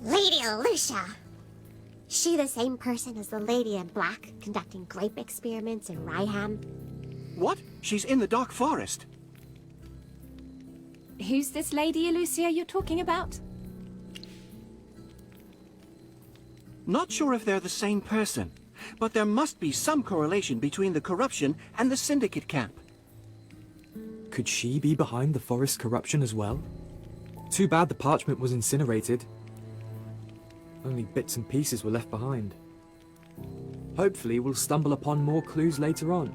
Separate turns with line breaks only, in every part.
Lady Alicia! She the same person as the lady in black conducting grape experiments in Ryham?
What? She's in the Dark Forest.
Who's this Lady Alicia you're talking about?
Not sure if they're the same person, but there must be some correlation between the corruption and the Syndicate camp.
Could she be behind the forest corruption as well? Too bad the parchment was incinerated. Only bits and pieces were left behind. Hopefully we'll stumble upon more clues later on.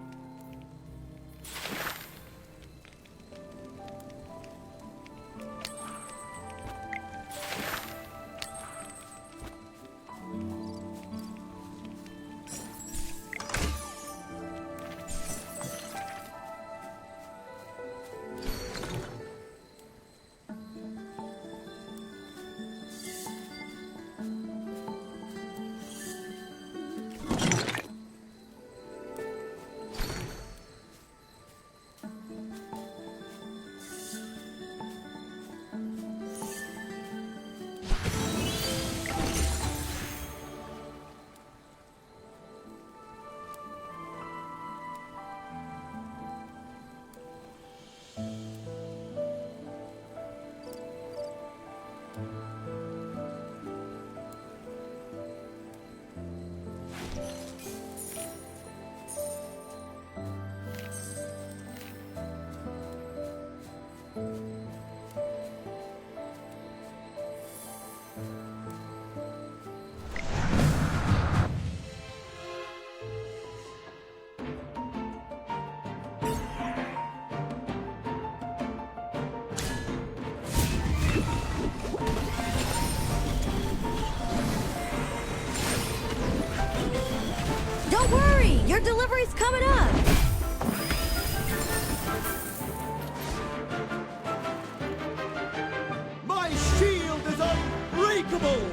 Don't worry, your delivery's coming up.
My shield is unbreakable!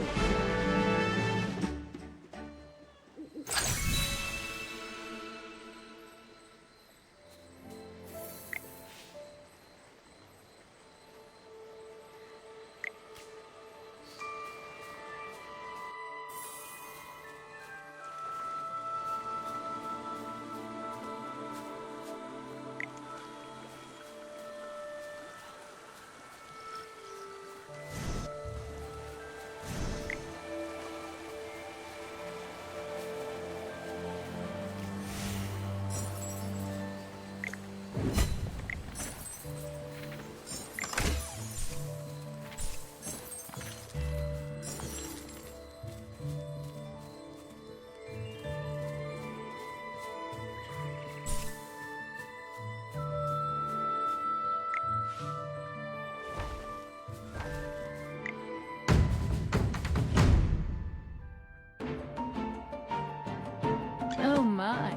Oh my.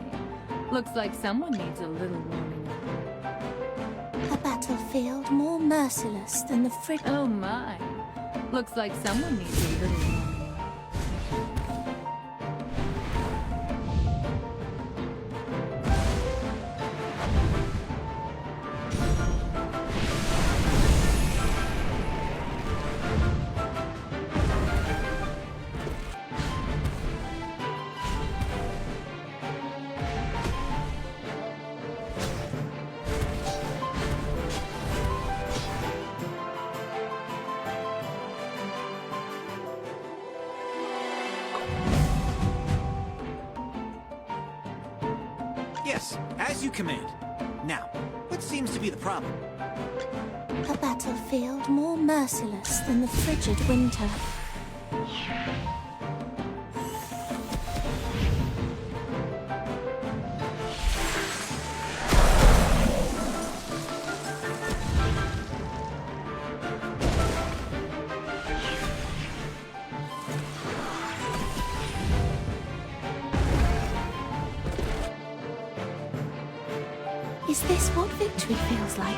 Looks like someone needs a little warming up.
A battlefield more merciless than the frig.
Oh my. Looks like someone needs a little warming up.
Yes, as you command. Now, what seems to be the problem?
A battlefield more merciless than the frigid winter. Is this what victory feels like?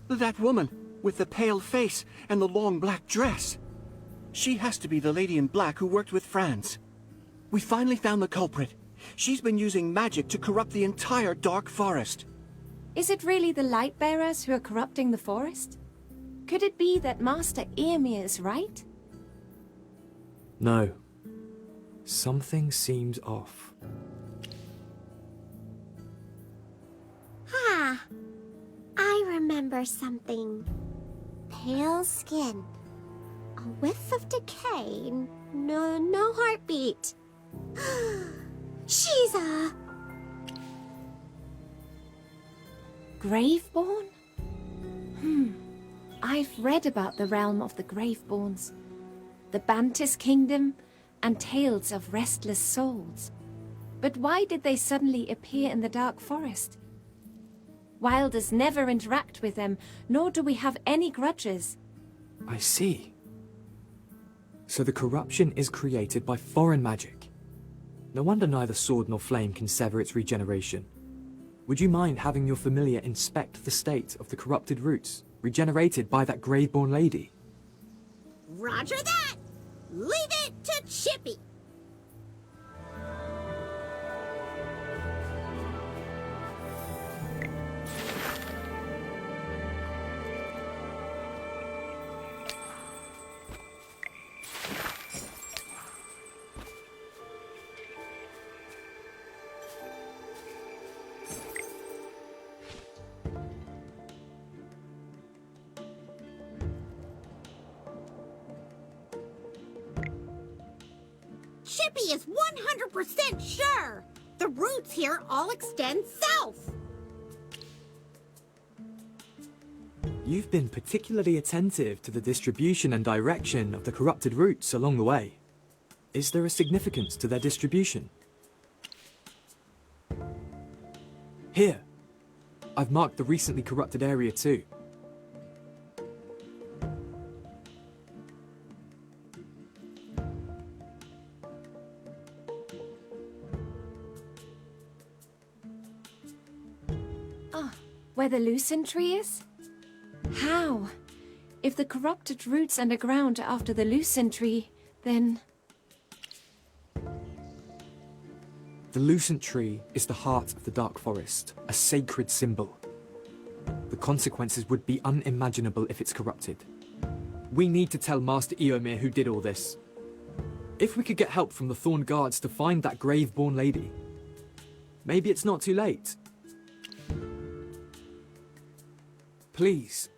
That woman, with the pale face and the long black dress. She has to be the lady in black who worked with Franz. We finally found the culprit. She's been using magic to corrupt the entire Dark Forest.
Is it really the Lightbearers who are corrupting the forest? Could it be that Master Eomir is right?
No. Something seems off.
Ah, I remember something. Pale skin. A whiff of decay. No heartbeat. She's a...
Graveborn? I've read about the realm of the Graveborns, the Bantis Kingdom, and tales of restless souls. But why did they suddenly appear in the Dark Forest? Wilders never interact with them, nor do we have any grudges.
I see. So the corruption is created by foreign magic. No wonder neither sword nor flame can sever its regeneration. Would you mind having your familiar inspect the state of the corrupted roots, regenerated by that Graveborn lady?
Roger that! Leave it to Chippy! Chippy is 100% sure! The roots here all extend south!
You've been particularly attentive to the distribution and direction of the corrupted roots along the way. Is there a significance to their distribution? Here. I've marked the recently corrupted area too.
Where the lucent tree is? How? If the corrupted roots underground are after the lucent tree, then...
The lucent tree is the heart of the Dark Forest, a sacred symbol. The consequences would be unimaginable if it's corrupted. We need to tell Master Eomir who did all this. If we could get help from the Thorn Guards to find that Graveborn lady, maybe it's not too late. Please.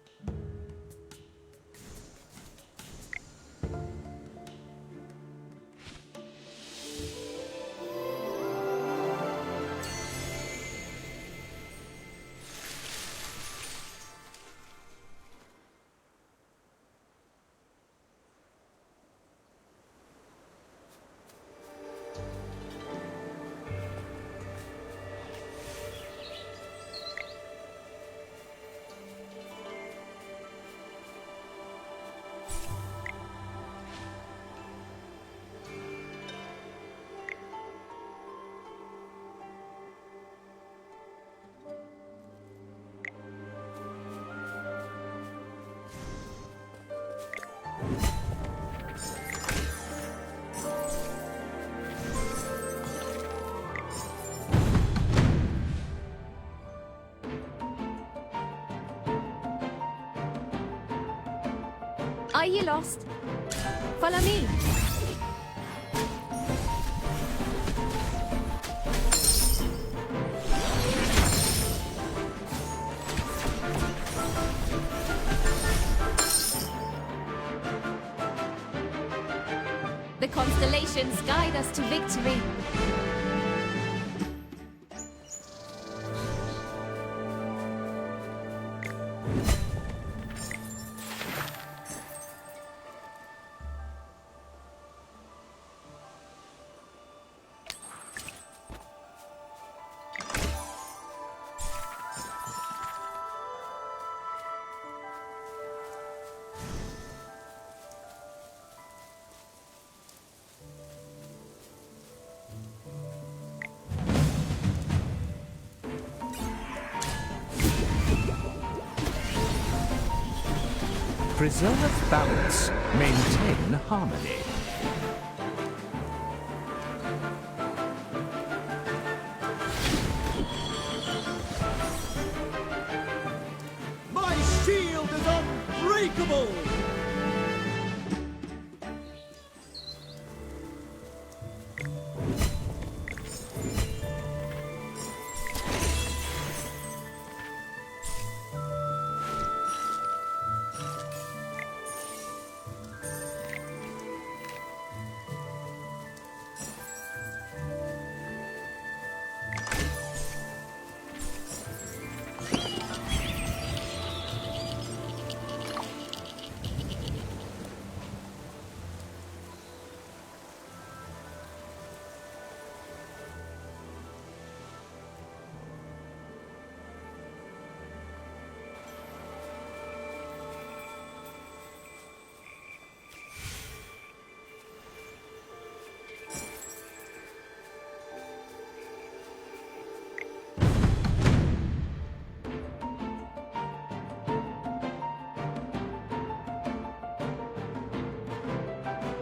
Are you lost? Follow me. constellations guide us to victory.
Preserve balance. Maintain harmony.
My shield is unbreakable!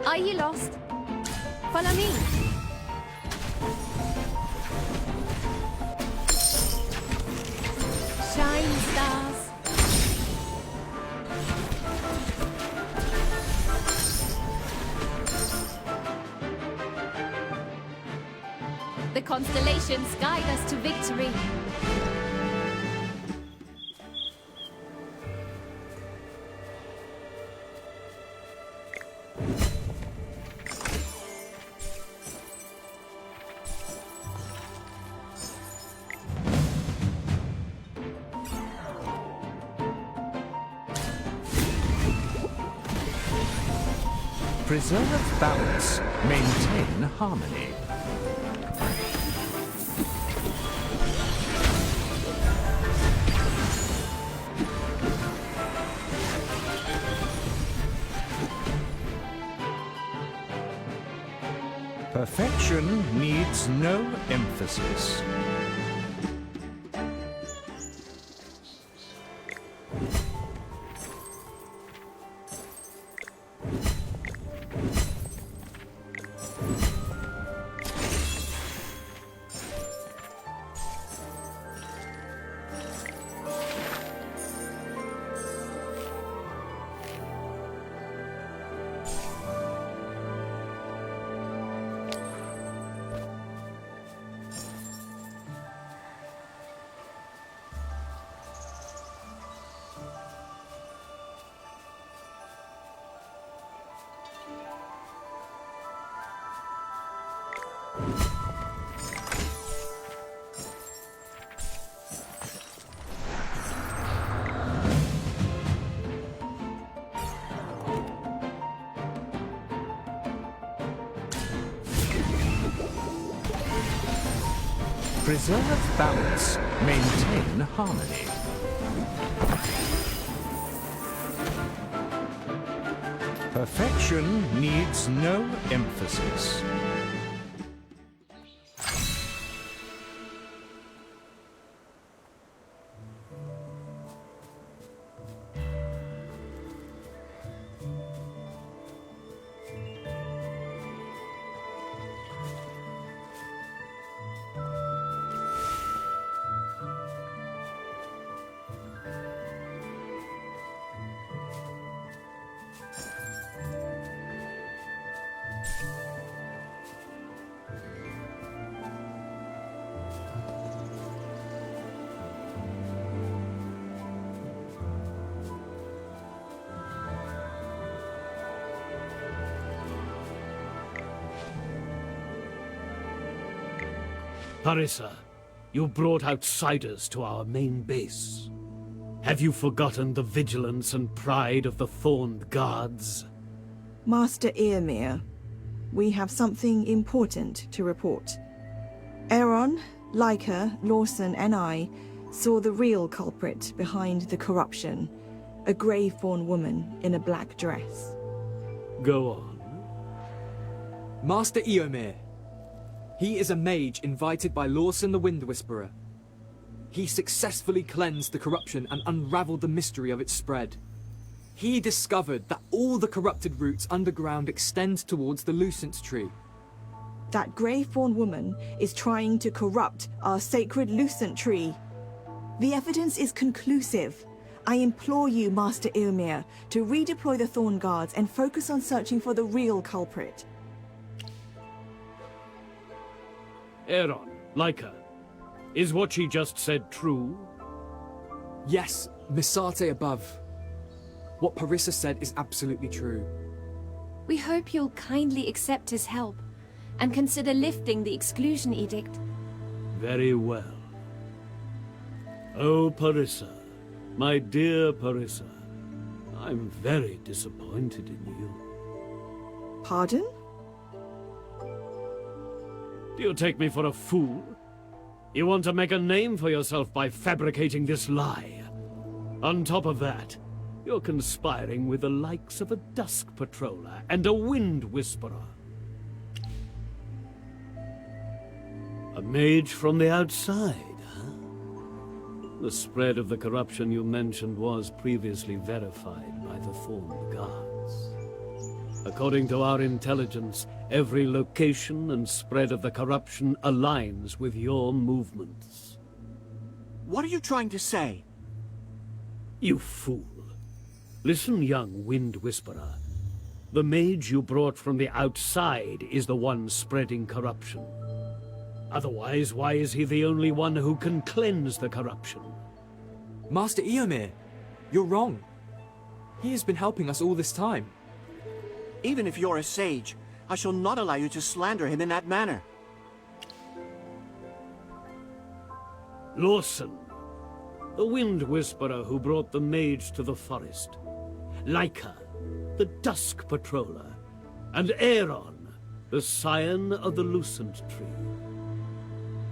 Are you lost? Follow me. Shine, stars. The constellations guide us to victory.
Preserve balance. Maintain harmony. Perfection needs no emphasis. Preserve balance. Maintain harmony. Perfection needs no emphasis.
Parissa, you brought outsiders to our main base. Have you forgotten the vigilance and pride of the Thorned Guards?
Master Earmere, we have something important to report. Aaron, Leica, Lawson, and I saw the real culprit behind the corruption. A Graveborn woman in a black dress.
Go on.
Master Eomir. He is a mage invited by Lawson the Wind Whisperer. He successfully cleansed the corruption and unraveled the mystery of its spread. He discovered that all the corrupted roots underground extend towards the Lucent Tree.
That Graveborn woman is trying to corrupt our sacred Lucent Tree. The evidence is conclusive. I implore you, Master Eomir, to redeploy the Thorn Guards and focus on searching for the real culprit.
Aaron, Leica, is what she just said true?
Yes, Misate above. What Parissa said is absolutely true.
We hope you'll kindly accept his help and consider lifting the exclusion edict.
Very well. Oh, Parissa, my dear Parissa, I'm very disappointed in you.
Pardon?
Do you take me for a fool? You want to make a name for yourself by fabricating this lie. On top of that, you're conspiring with the likes of a Dusk Patroller and a Wind Whisperer. A mage from the outside, huh? The spread of the corruption you mentioned was previously verified by the Thorned Guards. According to our intelligence, every location and spread of the corruption aligns with your movements.
What are you trying to say?
You fool. Listen, young Wind Whisperer. The mage you brought from the outside is the one spreading corruption. Otherwise, why is he the only one who can cleanse the corruption?
Master Eomir, you're wrong. He has been helping us all this time.
Even if you're a sage, I shall not allow you to slander him in that manner.
Lawson, the Wind Whisperer who brought the mage to the forest. Leica, the Dusk Patroller. And Aaron, the scion of the Lucent Tree.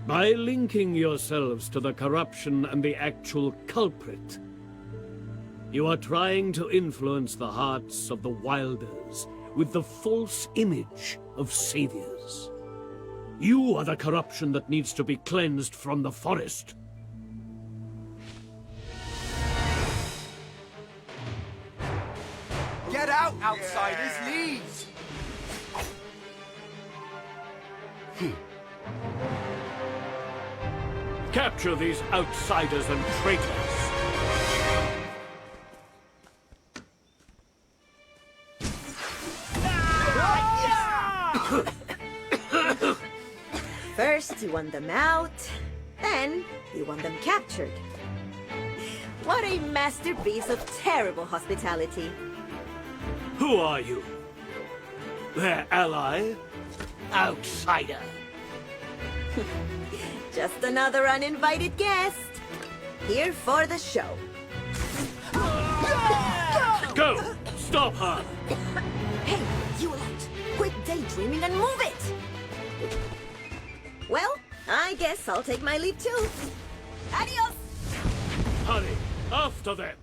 By linking yourselves to the corruption and the actual culprit, you are trying to influence the hearts of the Wilders with the false image of saviors. You are the corruption that needs to be cleansed from the forest.
Get out, outsiders! Leave!
Capture these outsiders and traitors!
First, you want them out, then you want them captured. What a masterpiece of terrible hospitality.
Who are you? Their ally? Outsider.
Just another uninvited guest. Here for the show.
Go! Stop her!
Hey, you lot! Quit daydreaming and move it! Well, I guess I'll take my leave too. Adios!
Hurry! After them!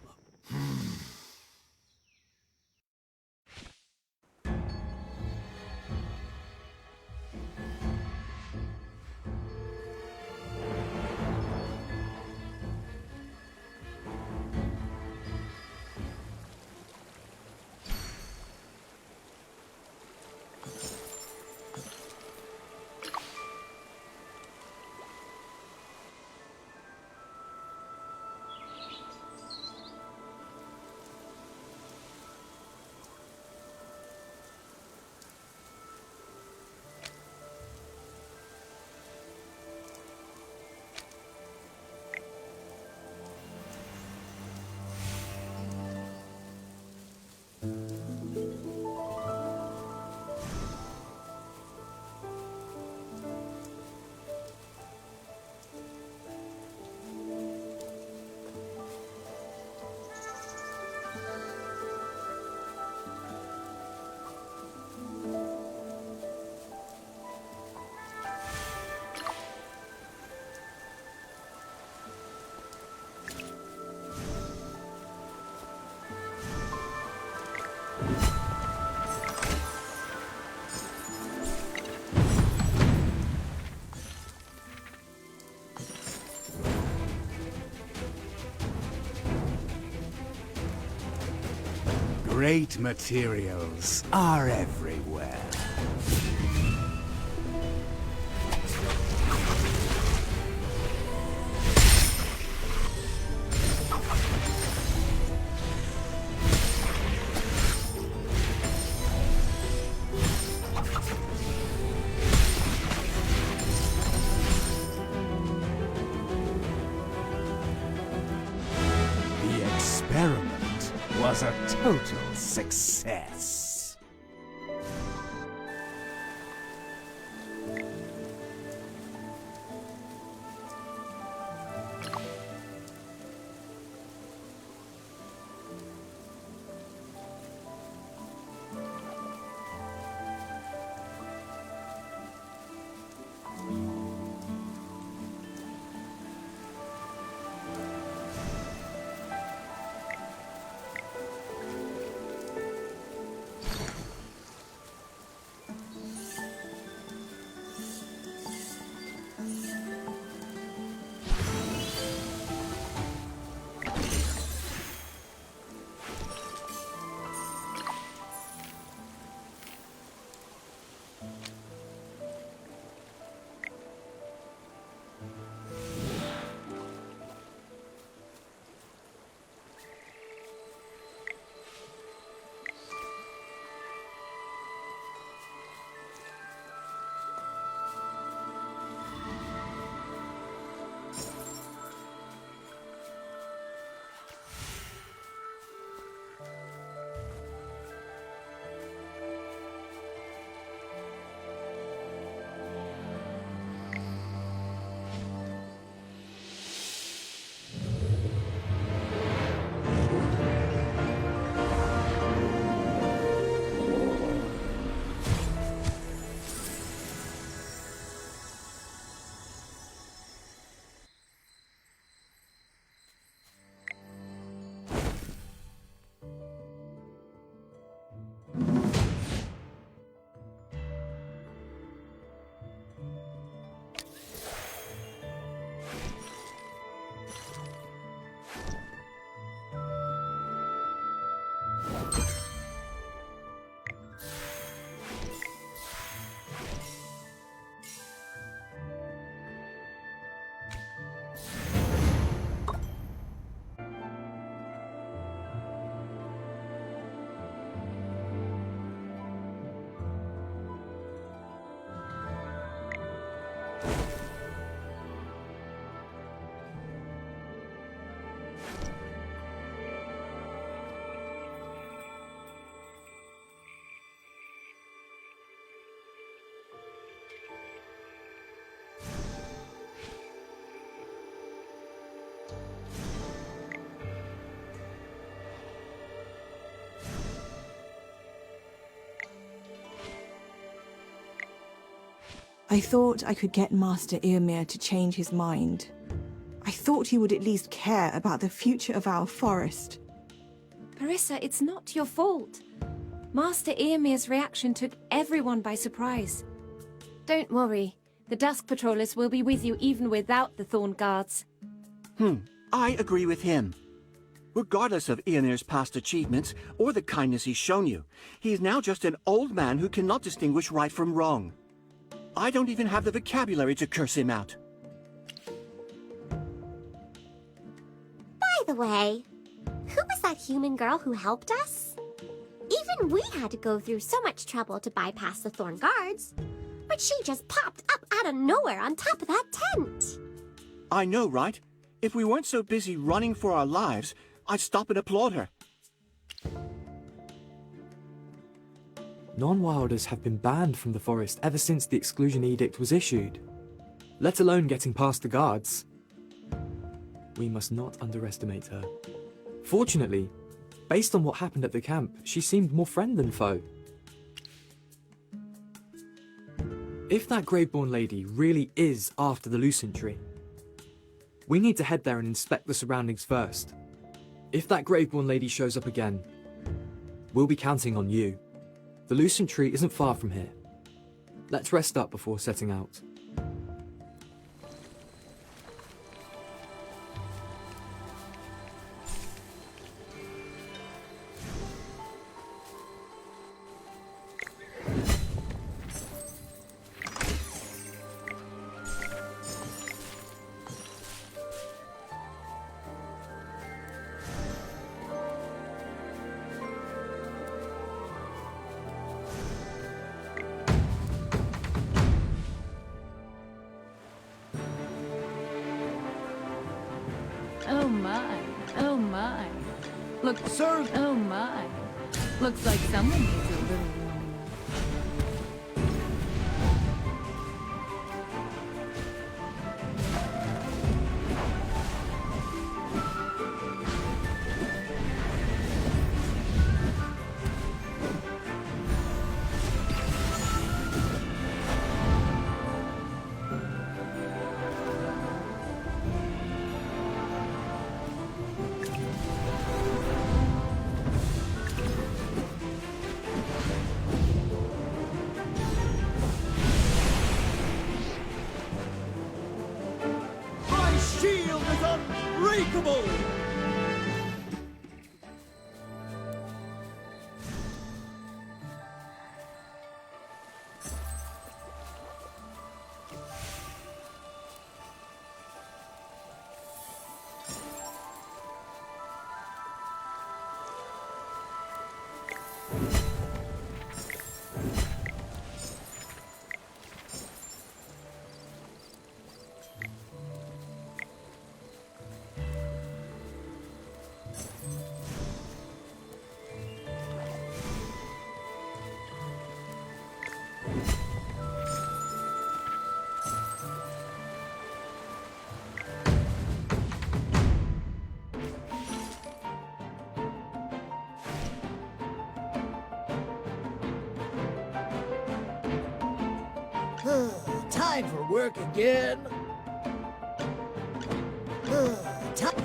great materials are everywhere. The experiment was a total success.
I thought I could get Master Yrmir to change his mind. I thought he would at least care about the future of our forest.
Parissa, it's not your fault. Master Yrmir's reaction took everyone by surprise. Don't worry. The Dusk Patrollers will be with you even without the Thorn Guards.
I agree with him. Regardless of Yrmir's past achievements or the kindness he's shown you, he is now just an old man who cannot distinguish right from wrong. I don't even have the vocabulary to curse him out.
By the way, who was that human girl who helped us? Even we had to go through so much trouble to bypass the Thorn Guards. But she just popped up out of nowhere on top of that tent.
I know, right? If we weren't so busy running for our lives, I'd stop and applaud her.
Non-wilders have been banned from the forest ever since the exclusion edict was issued, let alone getting past the guards. We must not underestimate her. Fortunately, based on what happened at the camp, she seemed more friend than foe. If that Graveborn lady really is after the Lucent Tree, we need to head there and inspect the surroundings first. If that Graveborn lady shows up again, we'll be counting on you. The Lucent Tree isn't far from here. Let's rest up before setting out.
Look,
Sir!
oh my. Looks like someone needs a little warming up.
My shield is unbreakable!
Time for work again.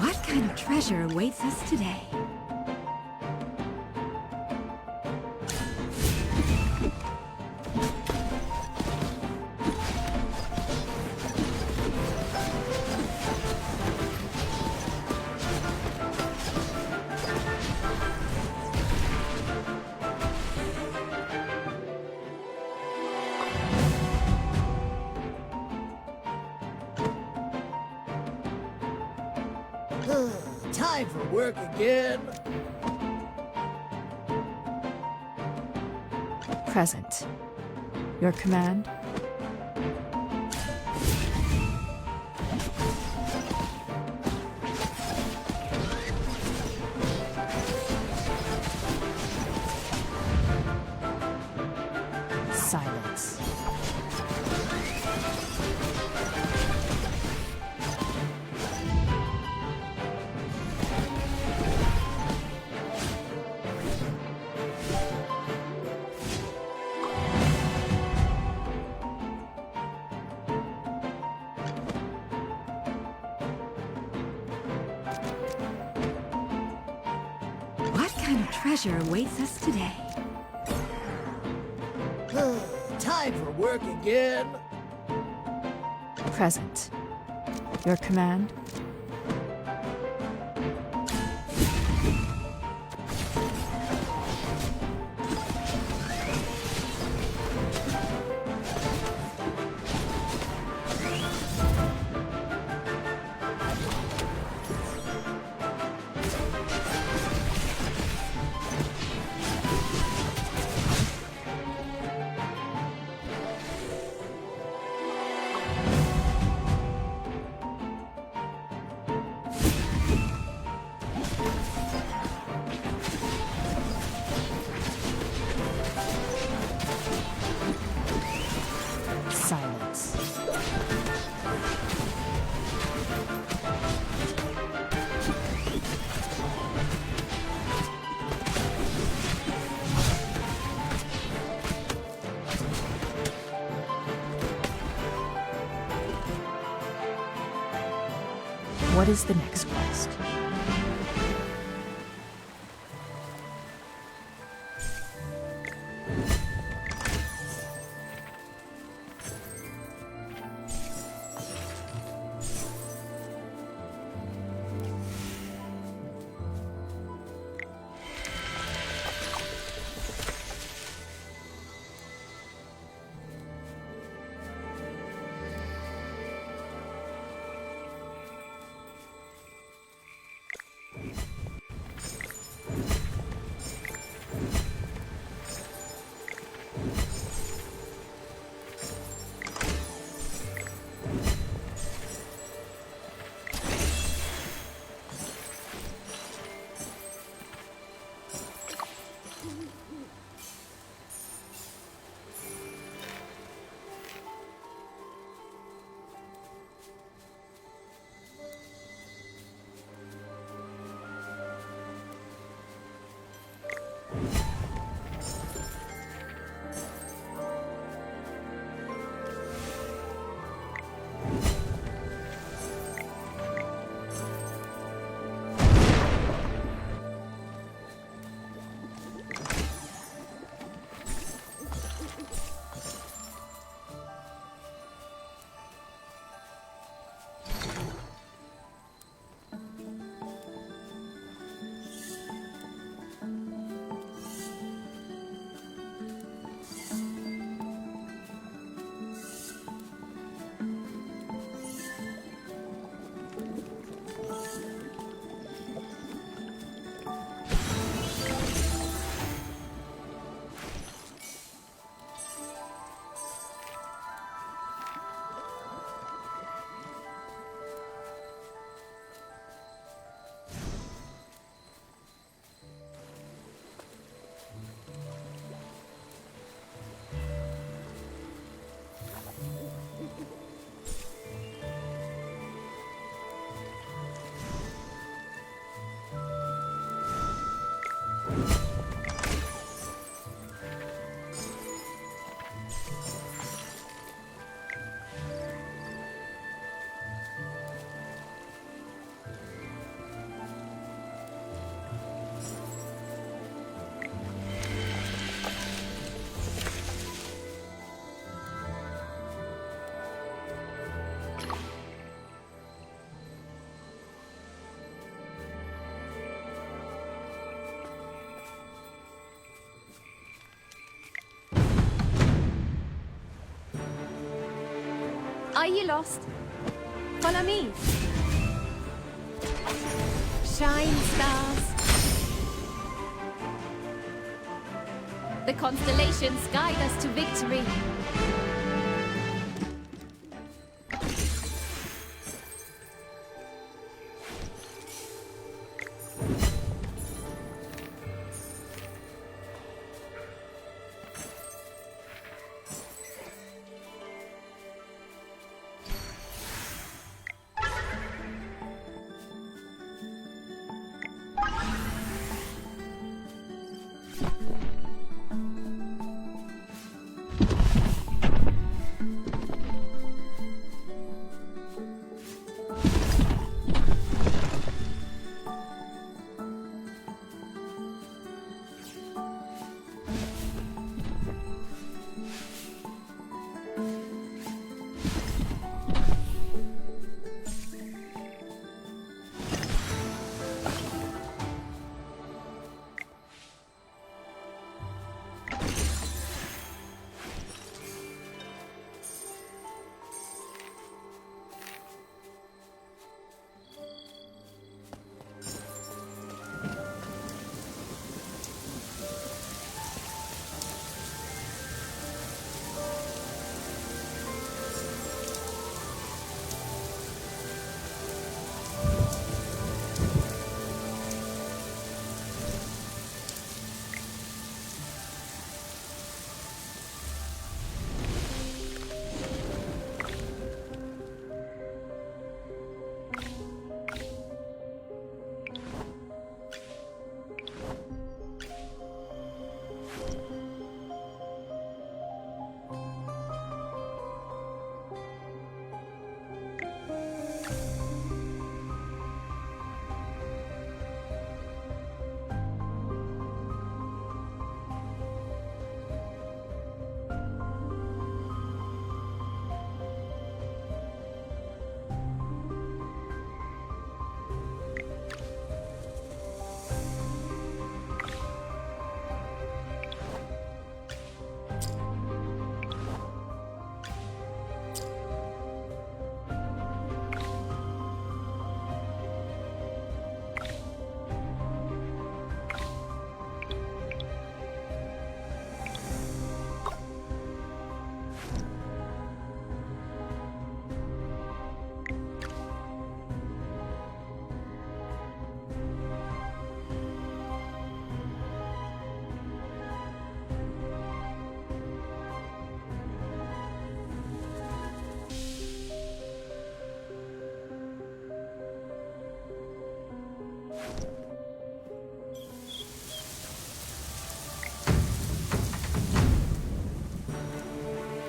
What kind of treasure awaits us today?
Time for work again.
Present. Your command? Silence.
What kind of treasure awaits us today?
Time for work again.
Present. Your command? Silence. What is the next quest?
Are you lost? Follow me. Shine, stars. The constellations guide us to victory.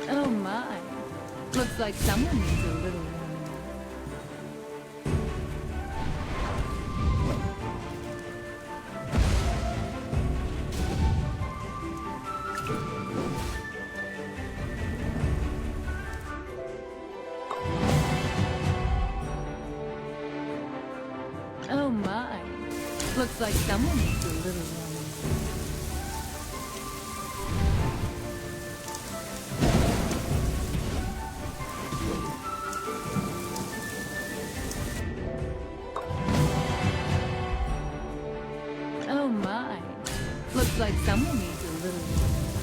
Oh my. Looks like someone needs a little warming up. Oh my. Looks like someone needs a little warming up. Oh my. Looks like someone needs a little warming up.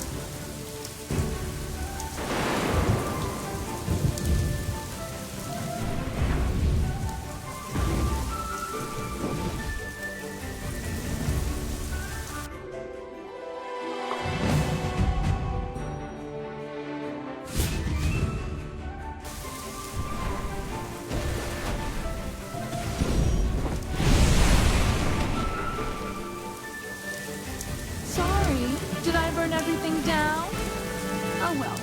burn everything down? Oh well.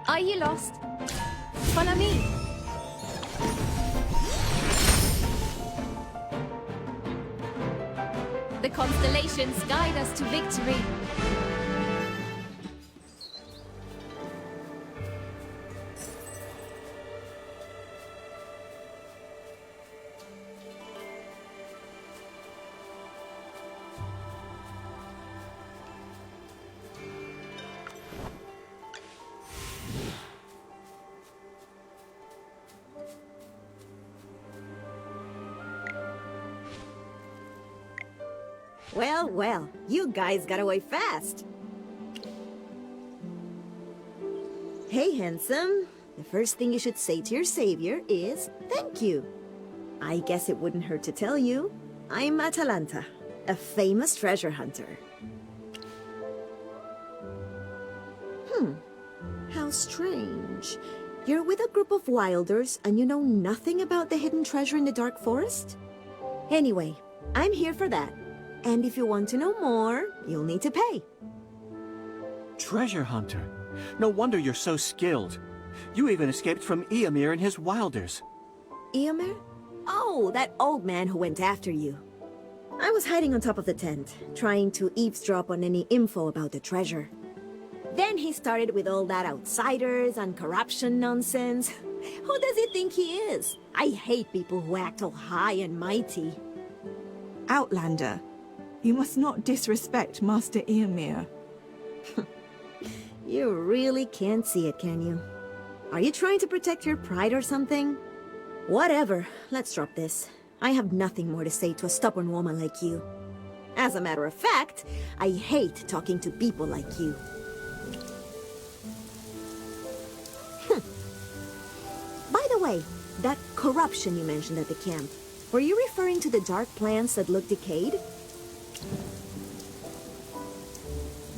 Are you lost? Follow me. The constellations guide us to victory.
Well, well, you guys got away fast. Hey, handsome. The first thing you should say to your savior is thank you. I guess it wouldn't hurt to tell you. I'm Atalanta, a famous treasure hunter. How strange. You're with a group of wilders and you know nothing about the hidden treasure in the dark forest? Anyway, I'm here for that. And if you want to know more, you'll need to pay.
Treasure hunter. No wonder you're so skilled. You even escaped from Eomir and his wilders.
Eomir? Oh, that old man who went after you. I was hiding on top of the tent, trying to eavesdrop on any info about the treasure. Then he started with all that outsiders and corruption nonsense. Who does he think he is? I hate people who act all high and mighty.
Outlander, you must not disrespect Master Eomir.
You really can't see it, can you? Are you trying to protect your pride or something? Whatever, let's drop this. I have nothing more to say to a stubborn woman like you. As a matter of fact, I hate talking to people like you. By the way, that corruption you mentioned at the camp, were you referring to the dark plants that look decayed?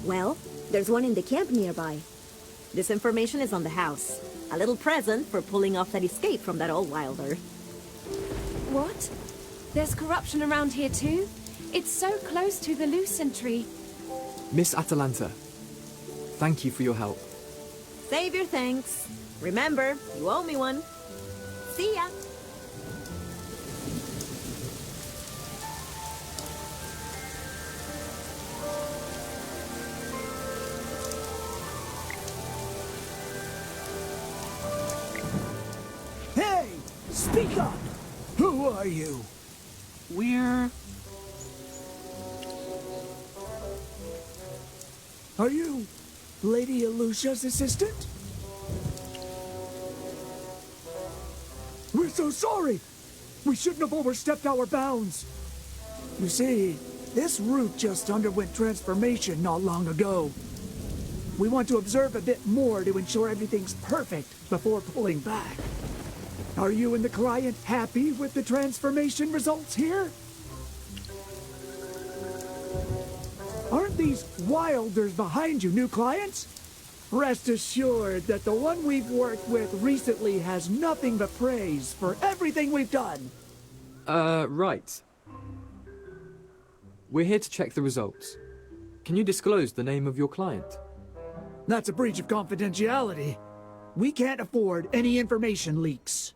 Well, there's one in the camp nearby. This information is on the house. A little present for pulling off that escape from that old wilder.
What? There's corruption around here too? It's so close to the Lucent tree.
Miss Atalanta, thank you for your help.
Save your thanks. Remember, you owe me one. See ya.
Hey! Speak up! Who are you?
We're...
Are you Lady Alucia's assistant? We're so sorry! We shouldn't have overstepped our bounds. You see, this route just underwent transformation not long ago. We want to observe a bit more to ensure everything's perfect before pulling back. Are you and the client happy with the transformation results here? Aren't these wilders behind you new clients? Rest assured that the one we've worked with recently has nothing but praise for everything we've done.
Right. We're here to check the results. Can you disclose the name of your client?
That's a breach of confidentiality. We can't afford any information leaks.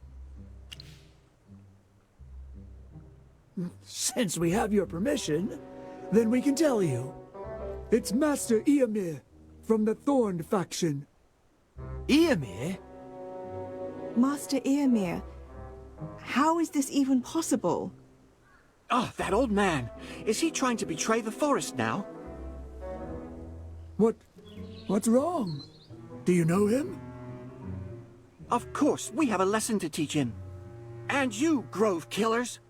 Since we have your permission, then we can tell you. It's Master Eomir from the Thorn faction.
Eomir?
Master Eomir, how is this even possible?
Oh, that old man. Is he trying to betray the forest now?
What's wrong? Do you know him?
Of course, we have a lesson to teach him. And you, Grove Killers.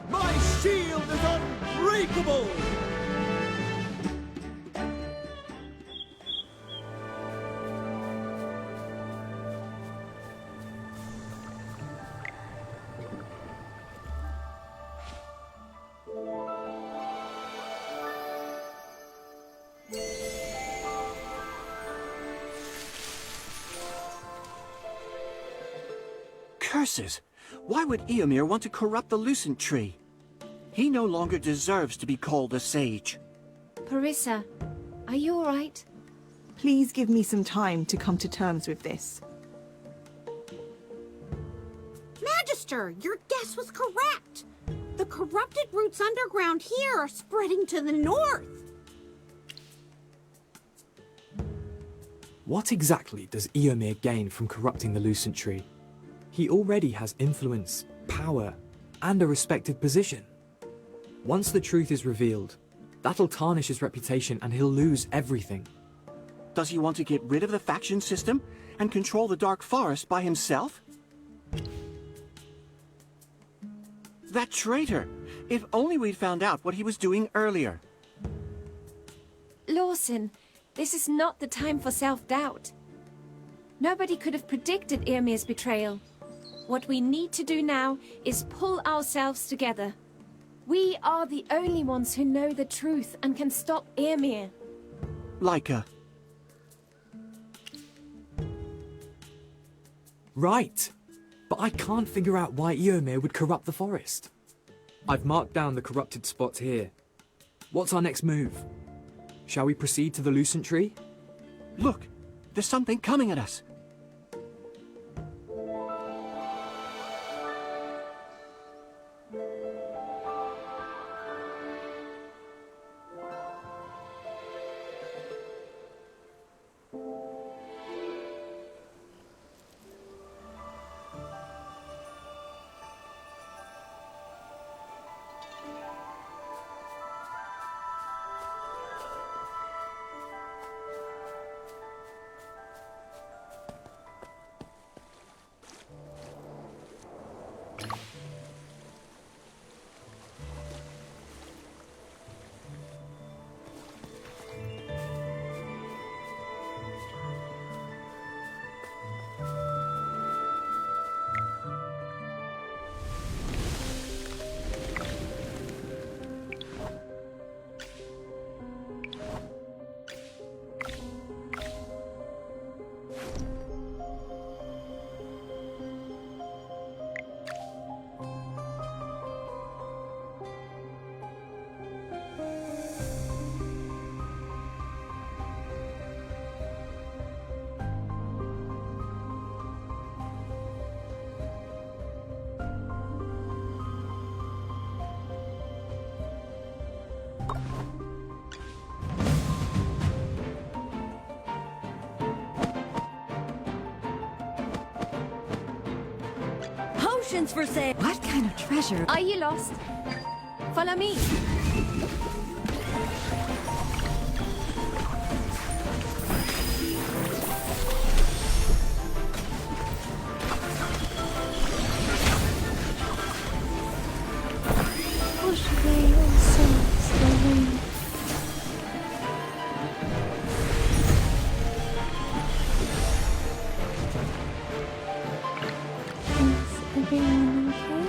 My shield is unbreakable!
Curses! Why would Eomir want to corrupt the Lucent Tree? He no longer deserves to be called a sage.
Parissa, are you all right?
Please give me some time to come to terms with this.
Magister, your guess was correct. The corrupted roots underground here are spreading to the north.
What exactly does Eomir gain from corrupting the Lucent Tree? He already has influence, power, and a respected position. Once the truth is revealed, that'll tarnish his reputation and he'll lose everything.
Does he want to get rid of the faction system and control the Dark Forest by himself? That traitor! If only we'd found out what he was doing earlier.
Lawson, this is not the time for self-doubt. Nobody could have predicted Eomir's betrayal. What we need to do now is pull ourselves together. We are the only ones who know the truth and can stop Eomir.
Leica.
Right! But I can't figure out why Eomir would corrupt the forest. I've marked down the corrupted spots here. What's our next move? Shall we proceed to the Lucent Tree?
Look! There's something coming at us!
Potions for sale!
What kind of treasure?
Are you lost? Follow me.
Push away all souls away. Is everyone okay?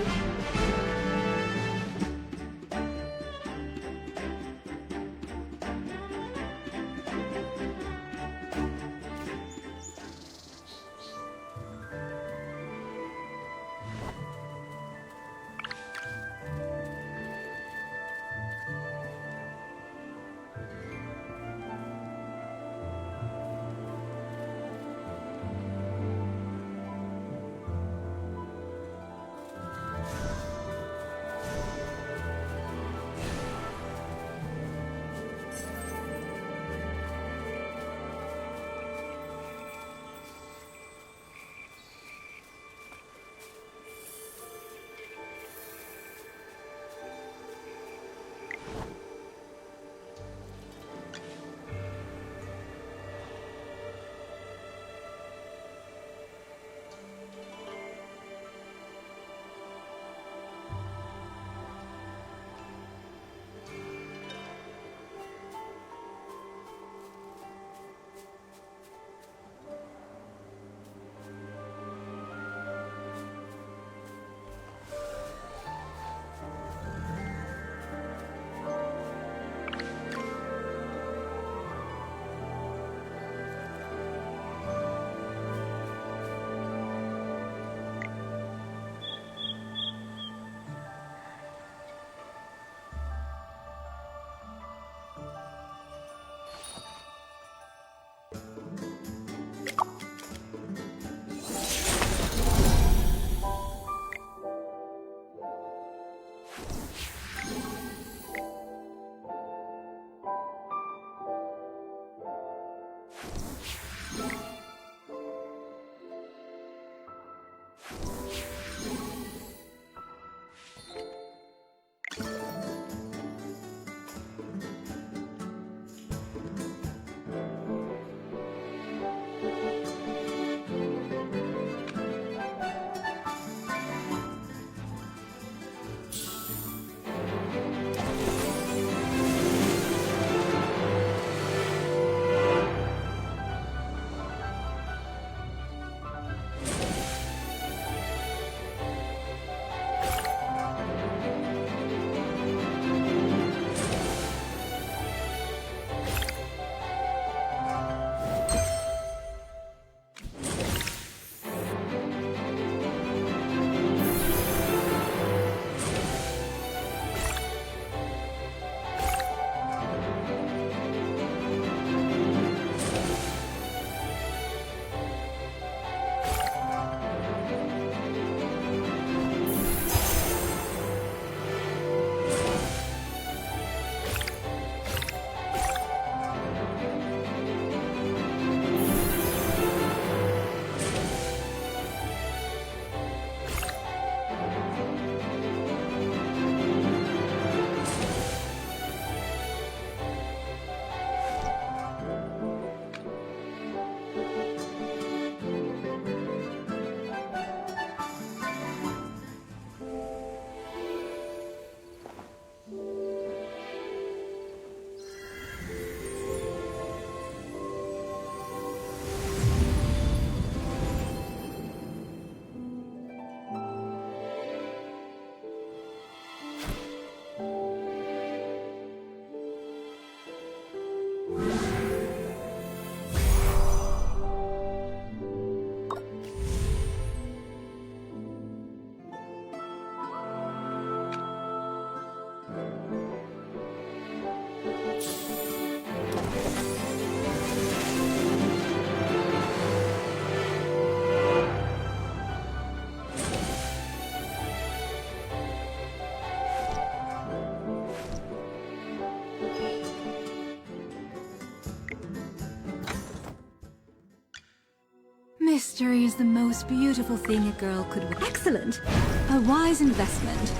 Mystery is the most beautiful thing a girl could... Excellent! A wise investment,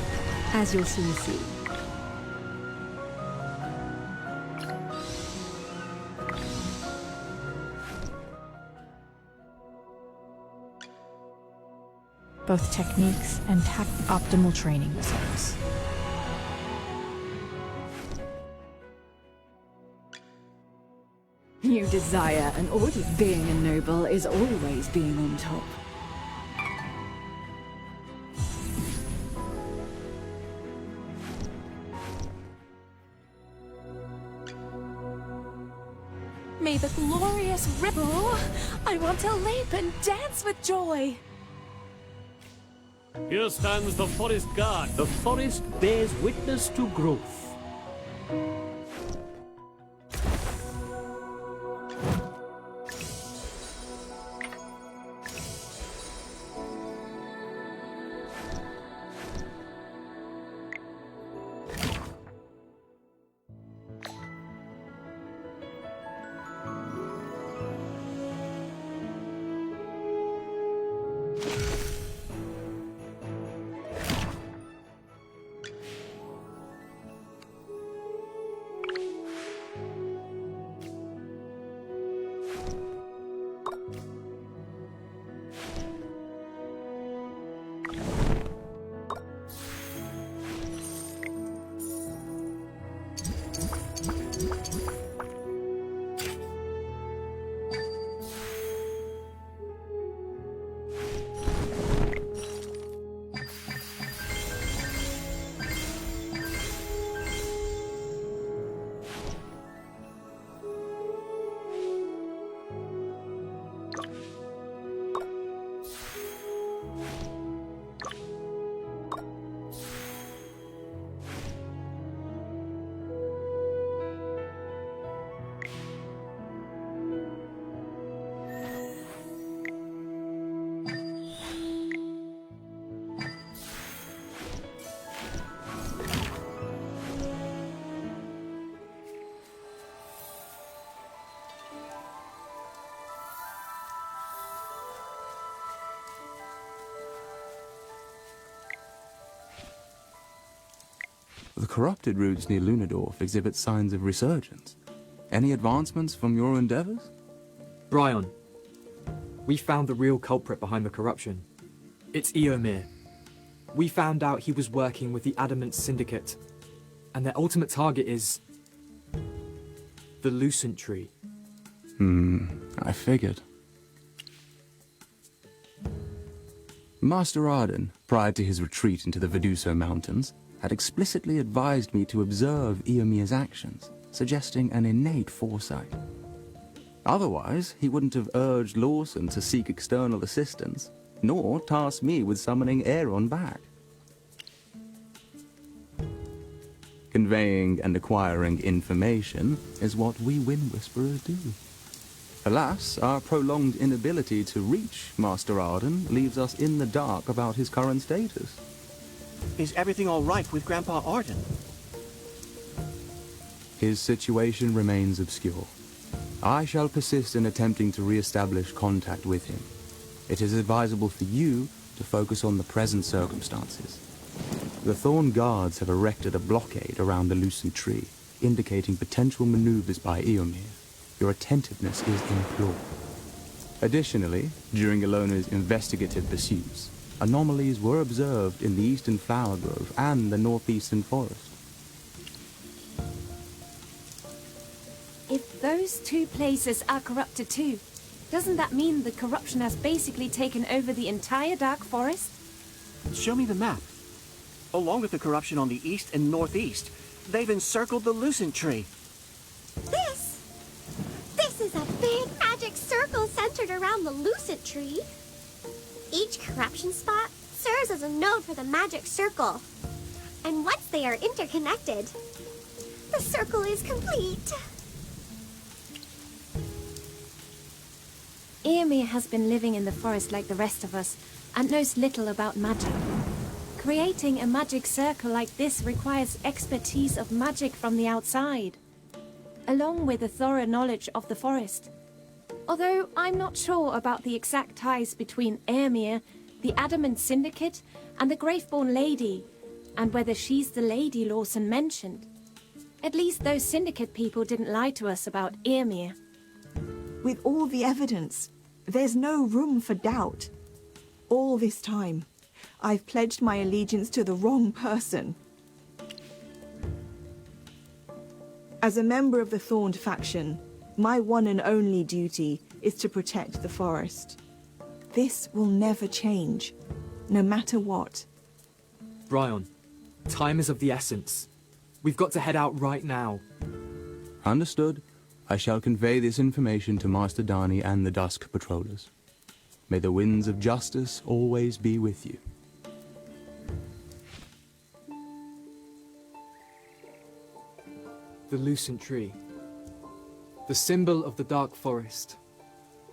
as you'll soon see.
Both techniques and optimal training results.
You desire an order. Being a noble is always being on top.
May the glorious ripple! I want to leap and dance with joy!
Here stands the forest guard. The forest bears witness to growth.
The corrupted roots near Lunadorf exhibit signs of resurgence. Any advancements from your endeavors?
Bryon, we found the real culprit behind the corruption. It's Eomir. We found out he was working with the Adamant Syndicate, and their ultimate target is the Lucent Tree.
I figured. Master Arden, prior to his retreat into the Veduso Mountains, had explicitly advised me to observe Eomir's actions, suggesting an innate foresight. Otherwise, he wouldn't have urged Lawson to seek external assistance, nor tasked me with summoning Aeron back. Conveying and acquiring information is what we Wind Whisperers do. Alas, our prolonged inability to reach Master Arden leaves us in the dark about his current status.
Is everything all right with Grandpa Arden?
His situation remains obscure. I shall persist in attempting to re-establish contact with him. It is advisable for you to focus on the present circumstances. The Thorn Guards have erected a blockade around the Lucent Tree, indicating potential maneuvers by Eomir. Your attentiveness is implored. Additionally, during Ilona's investigative pursuits, anomalies were observed in the Eastern Flower Grove and the Northeastern Forest.
If those two places are corrupted too, doesn't that mean the corruption has basically taken over the entire Dark Forest?
Show me the map. Along with the corruption on the east and northeast, they've encircled the Lucent Tree.
This is a big magic circle centered around the Lucent Tree. Each corruption spot serves as a node for the magic circle. And once they are interconnected, the circle is complete.
Eomir has been living in the forest like the rest of us, and knows little about magic. Creating a magic circle like this requires expertise of magic from the outside, along with a thorough knowledge of the forest. Although I'm not sure about the exact ties between Airmere, the Adamant Syndicate, and the Graveborn Lady, and whether she's the lady Lawson mentioned. At least those Syndicate people didn't lie to us about Airmere.
With all the evidence, there's no room for doubt. All this time, I've pledged my allegiance to the wrong person. As a member of the Thorned faction, my one and only duty is to protect the forest. This will never change, no matter what.
Bryon, time is of the essence. We've got to head out right now.
Understood. I shall convey this information to Master Dani and the Dusk Patrollers. May the winds of justice always be with you.
The Lucent Tree. The symbol of the Dark Forest.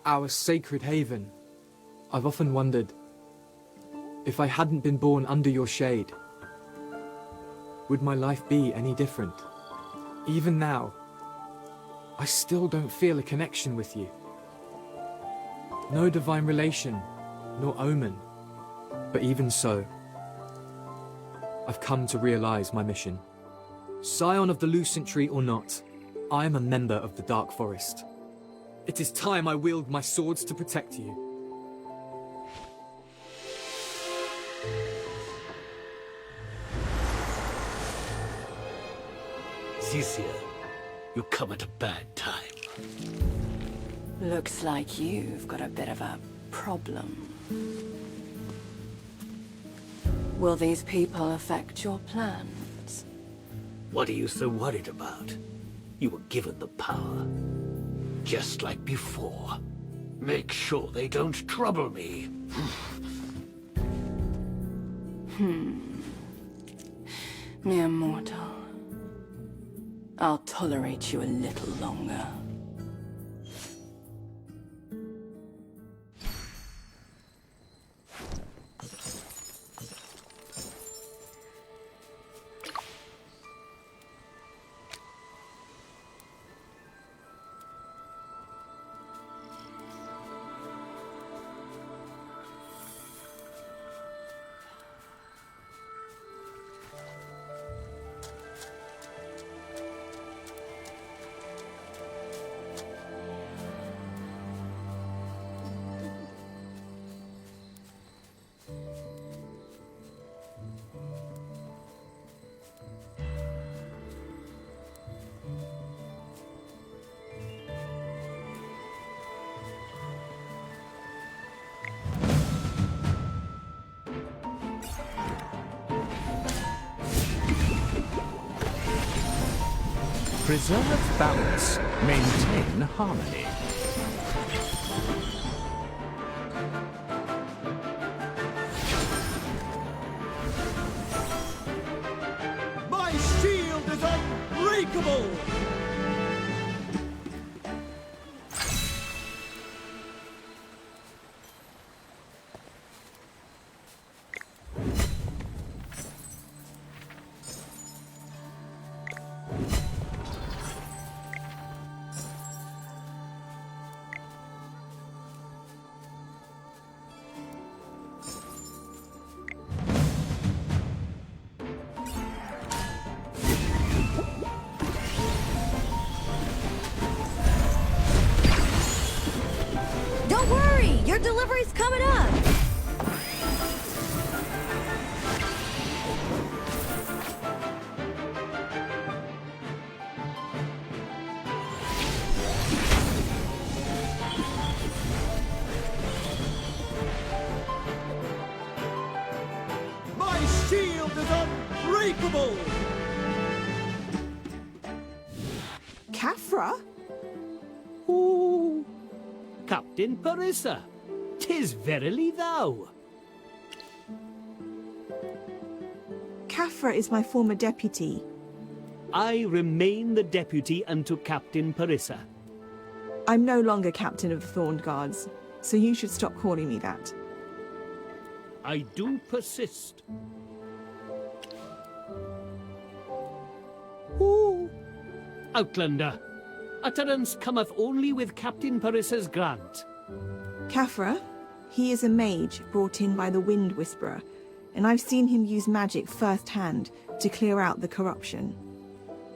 Our sacred haven. I've often wondered, if I hadn't been born under your shade, would my life be any different? Even now, I still don't feel a connection with you. No divine relation, nor omen. But even so, I've come to realize my mission. Scion of the Lucent Tree or not, I am a member of the Dark Forest. It is time I wield my swords to protect you.
Cecilia, you come at a bad time.
Looks like you've got a bit of a problem. Will these people affect your plans?
What are you so worried about? You were given the power. Just like before. Make sure they don't trouble me.
Mere mortal. I'll tolerate you a little longer.
Preserve balance. Maintain harmony.
My shield is unbreakable!
Don't worry, your delivery's coming up.
My shield is unbreakable!
Kafra?
Ooh. Captain Parissa, 'tis verily thou.
Kafra is my former deputy.
I remain the deputy unto Captain Parissa.
I'm no longer captain of the Thorned Guards, so you should stop calling me that.
I do persist.
Ooh.
Outlander, Utterance cometh only with Captain Parissa's grant.
Khafra, he is a mage brought in by the Wind Whisperer, and I've seen him use magic firsthand to clear out the corruption.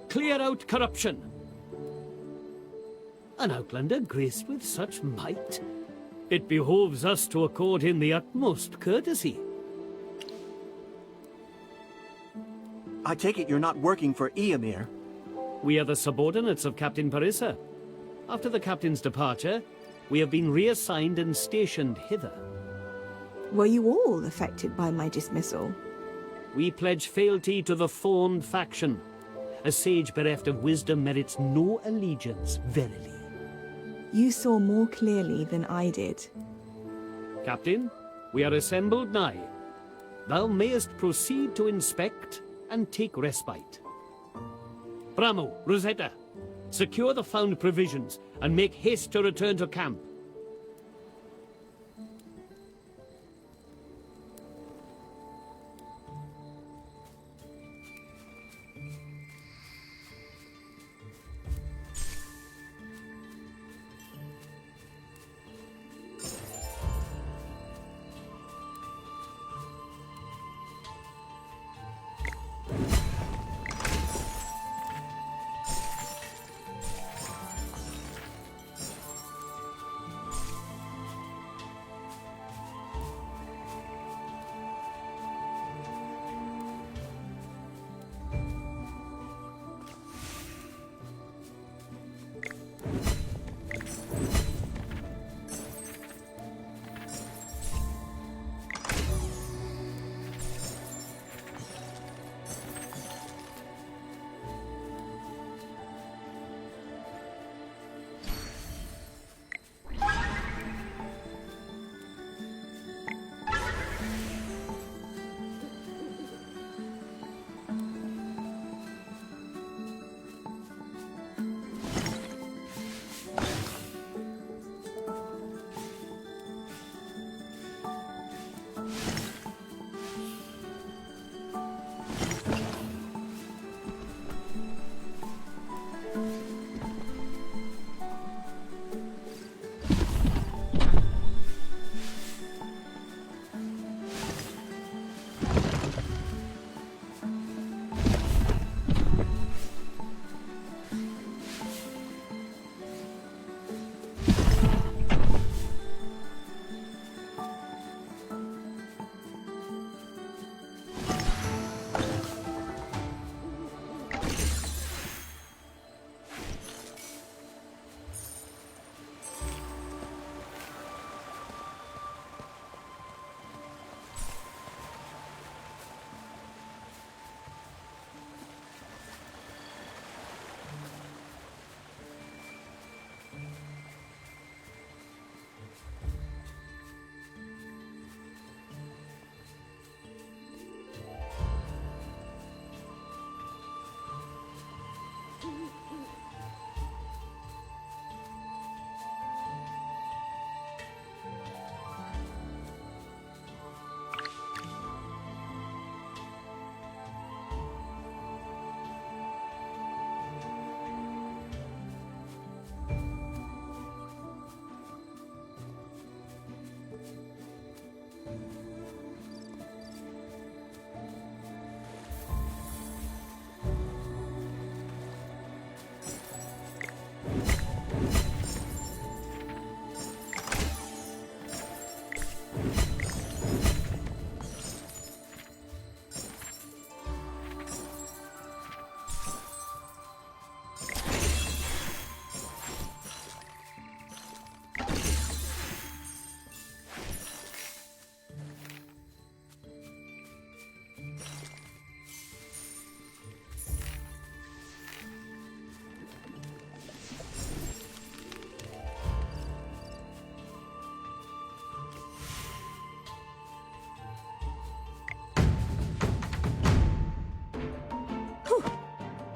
Clear out corruption. An outlander graced with such might. It behoves us to accord him the utmost courtesy.
I take it you're not working for Eomer?
We are the subordinates of Captain Parissa. After the captain's departure, we have been reassigned and stationed hither.
Were you all affected by my dismissal?
We pledge fealty to the Thorn faction. A sage bereft of wisdom merits no allegiance, verily.
You saw more clearly than I did.
Captain, we are assembled nigh. Thou mayest proceed to inspect and take respite. Bramo, Rosetta, secure the found provisions and make haste to return to camp.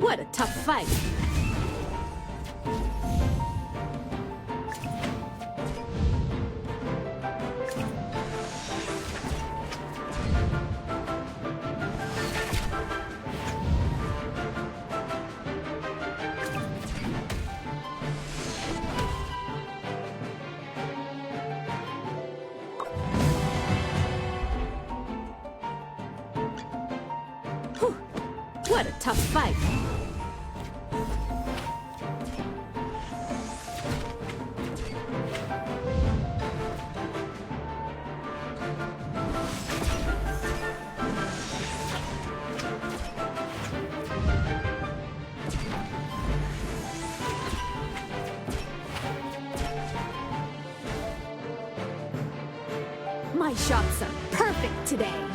What a tough fight. What a tough fight. My shots are perfect today.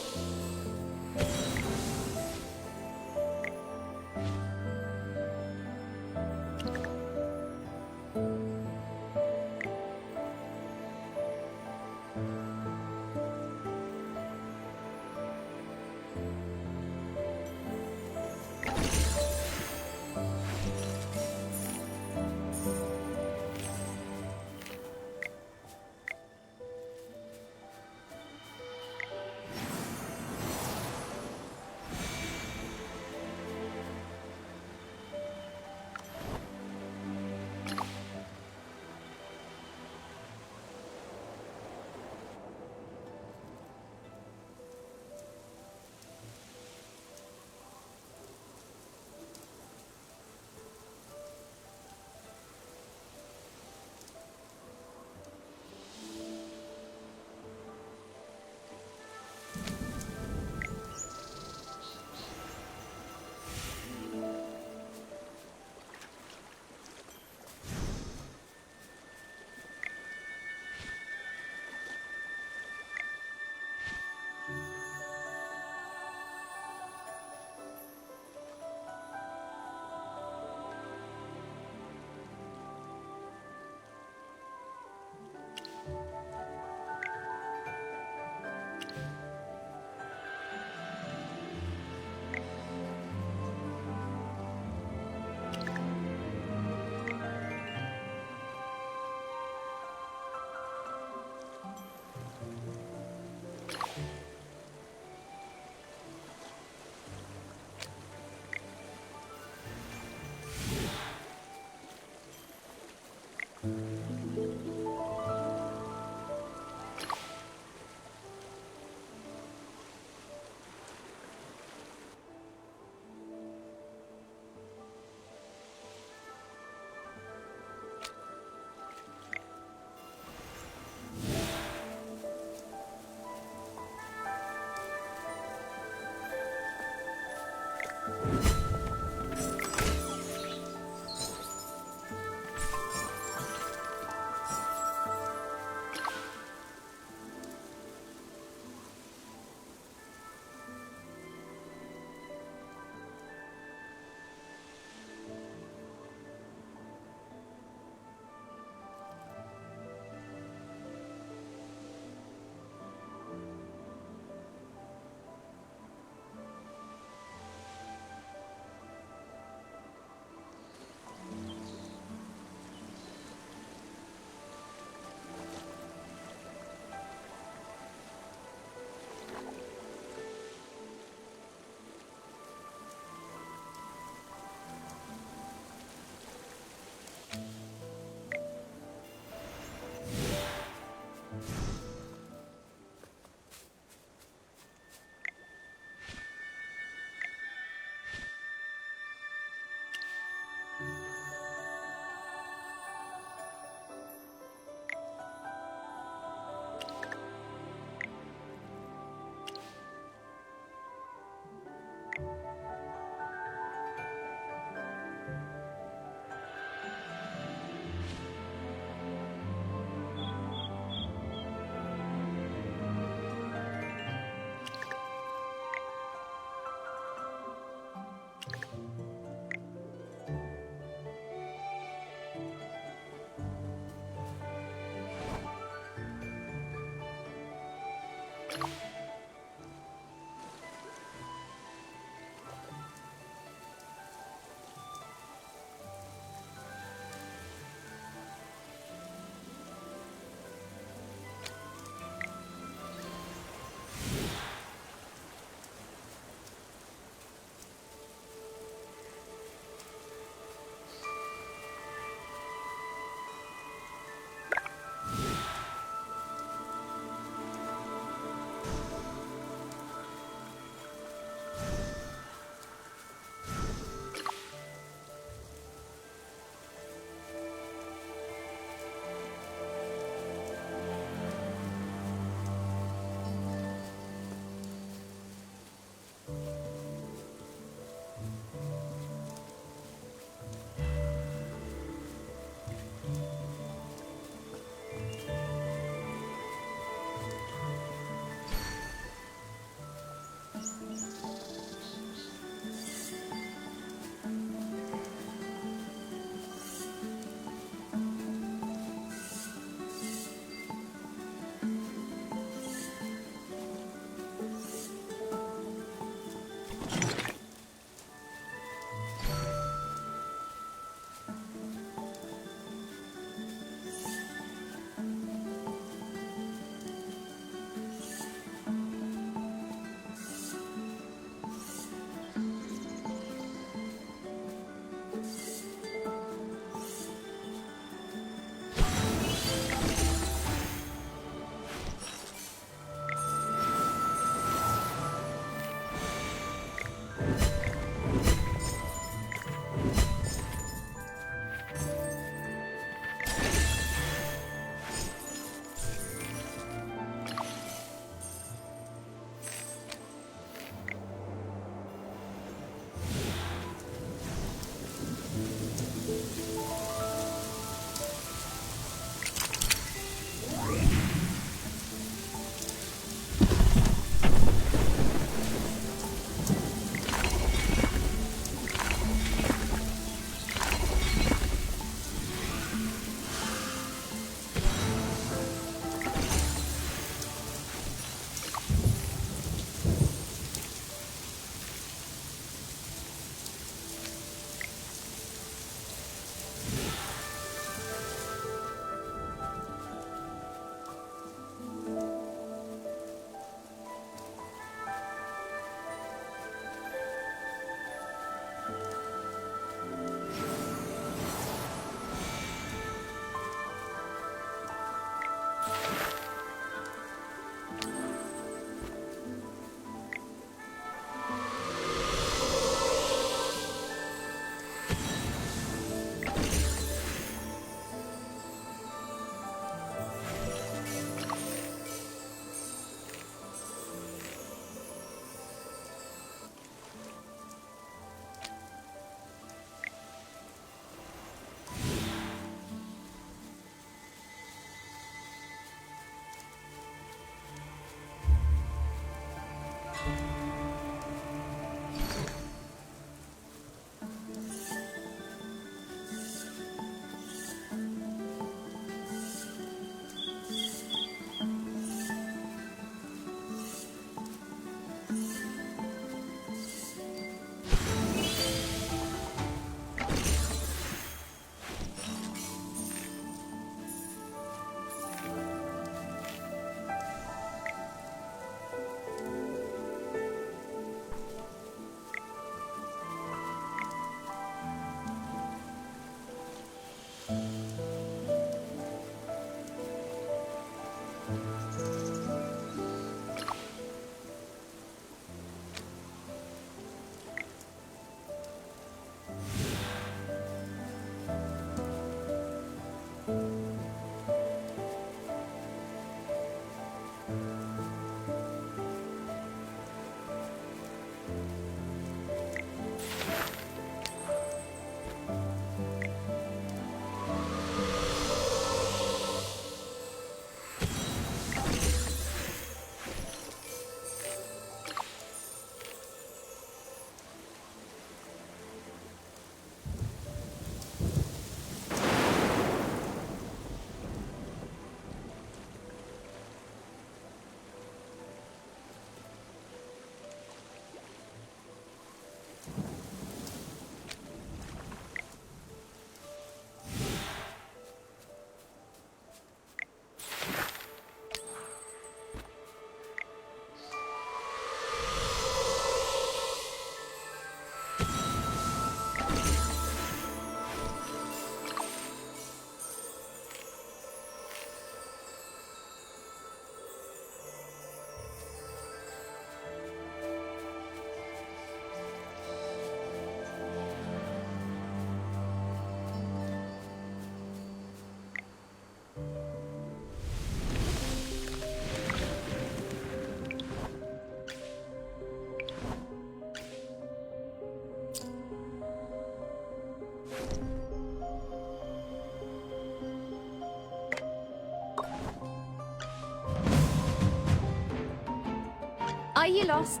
Are you lost?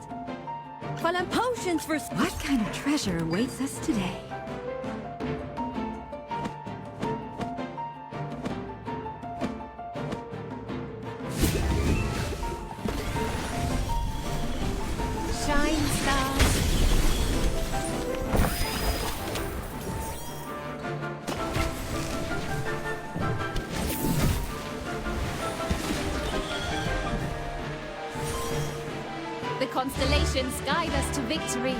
Follow potions for...
What kind of treasure awaits us today?
Shine stars. The constellations guide us to victory.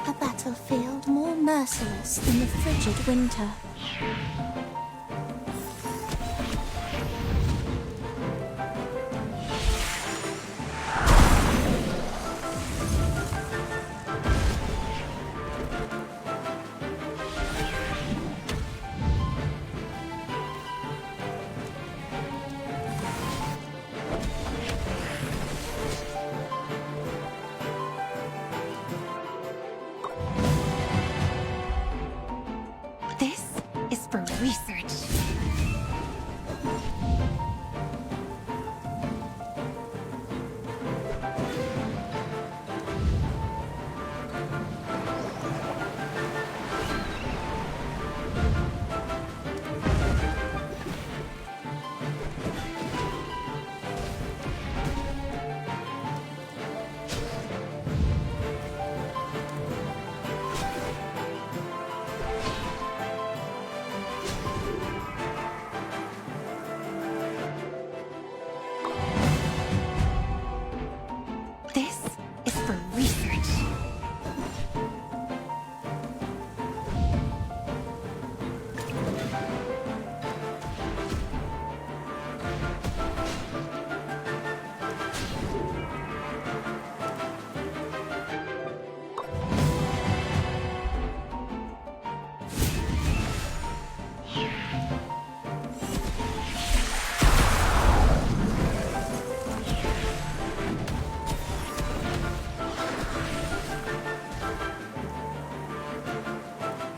A battlefield more merciless than the frigid winter.
This is for research. This is for research.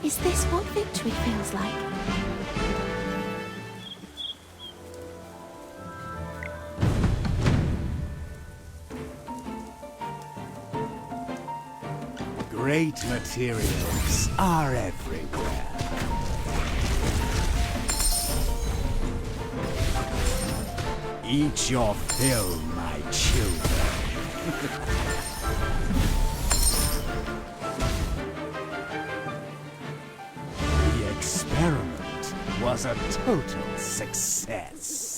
Is this what victory feels like?
Great materials are everywhere. Eat your fill, my children. The experiment was a total success.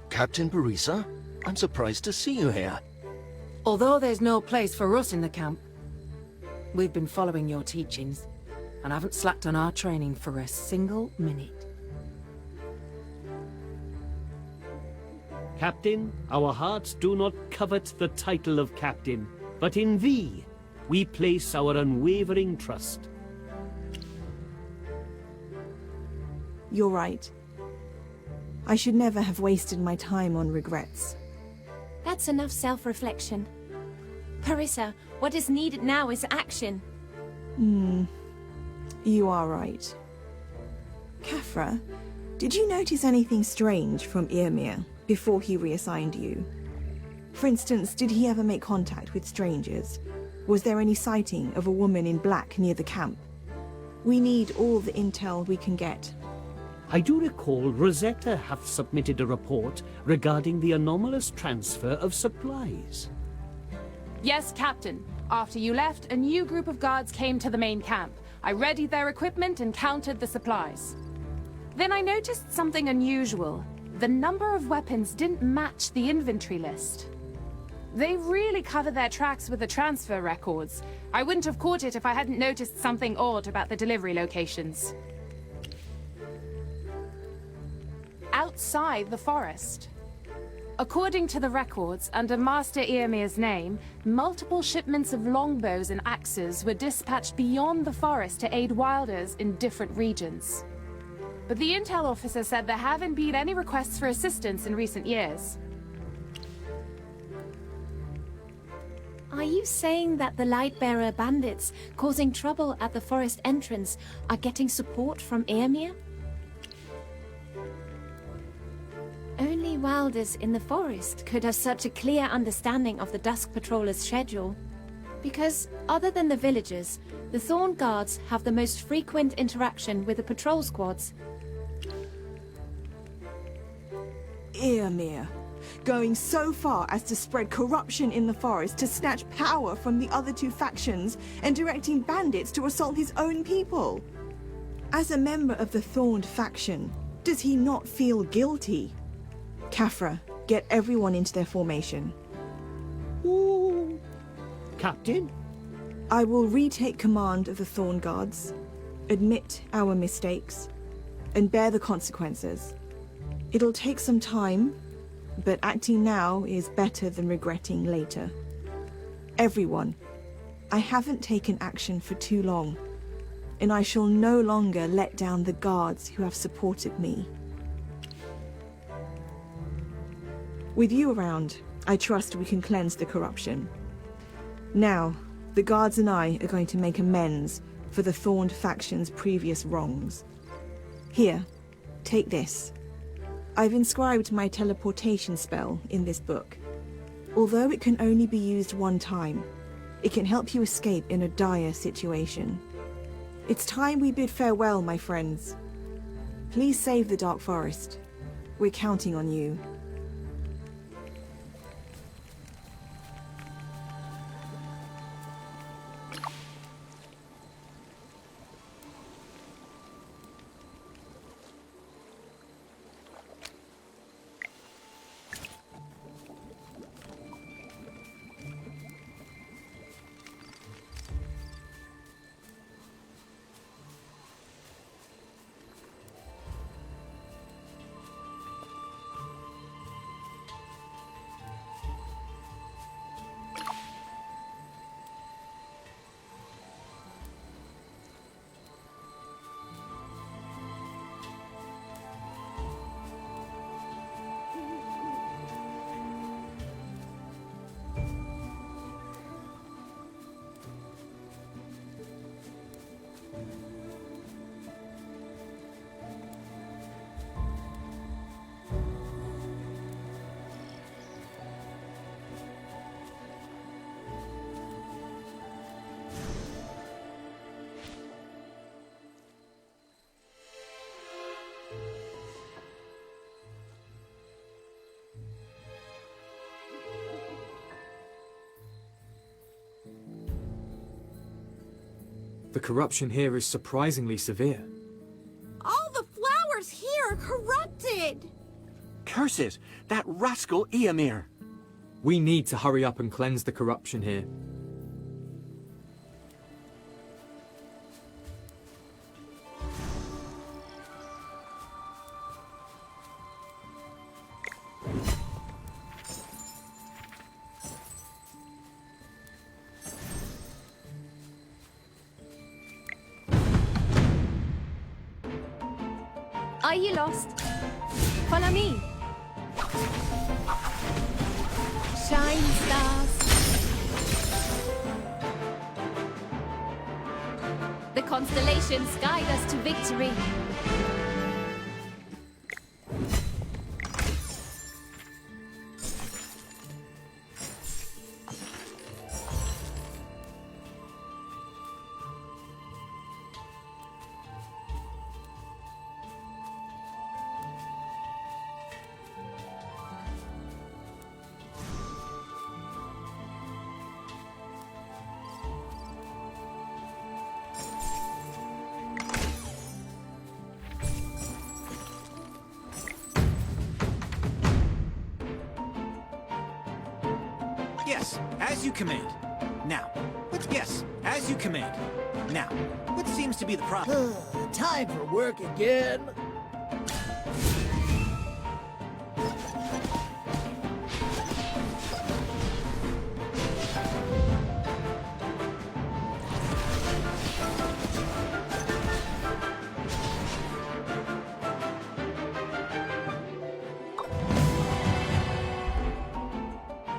Captain Parisa, I'm surprised to see you here.
Although there's no place for us in the camp, we've been following your teachings and haven't slacked on our training for a single minute.
Captain, our hearts do not covet the title of captain, but in thee we place our unwavering trust.
You're right. I should never have wasted my time on regrets.
That's enough self-reflection. Parisa, what is needed now is action.
You are right. Kafra, did you notice anything strange from Yrmir before he reassigned you? For instance, did he ever make contact with strangers? Was there any sighting of a woman in black near the camp? We need all the intel we can get.
I do recall Rosetta hath submitted a report regarding the anomalous transfer of supplies.
Yes, Captain. After you left, a new group of guards came to the main camp. I readied their equipment and counted the supplies. Then I noticed something unusual. The number of weapons didn't match the inventory list. They really cover their tracks with the transfer records. I wouldn't have caught it if I hadn't noticed something odd about the delivery locations. Outside the forest. According to the records, under Master Yrmir's name, multiple shipments of longbows and axes were dispatched beyond the forest to aid wilders in different regions. But the intel officer said there haven't been any requests for assistance in recent years.
Are you saying that the Lightbearer bandits causing trouble at the forest entrance are getting support from Yrmir? Only wilders in the forest could have such a clear understanding of the Dusk Patroller's schedule. Because, other than the villagers, the Thorn Guards have the most frequent interaction with the patrol squads.
Yrmir, going so far as to spread corruption in the forest to snatch power from the other two factions and directing bandits to assault his own people. As a member of the Thorned faction, does he not feel guilty? Kafra, get everyone into their formation.
Ooh. Captain?
I will retake command of the Thorn Guards, admit our mistakes, and bear the consequences. It'll take some time, but acting now is better than regretting later. Everyone, I haven't taken action for too long, and I shall no longer let down the guards who have supported me. With you around, I trust we can cleanse the corruption. Now, the guards and I are going to make amends for the Thorned faction's previous wrongs. Here, take this. I've inscribed my teleportation spell in this book. Although it can only be used one time, it can help you escape in a dire situation. It's time we bid farewell, my friends. Please save the Dark Forest. We're counting on you.
The corruption here is surprisingly severe.
All the flowers here are corrupted!
Curses! That rascal Yrmir!
We need to hurry up and cleanse the corruption here.
Are you lost? Follow me. Shine, stars.
constellations guide us to victory.
Yes, as you command. Now, yes, as you command. Now, what seems to be the problem?
Time for work again.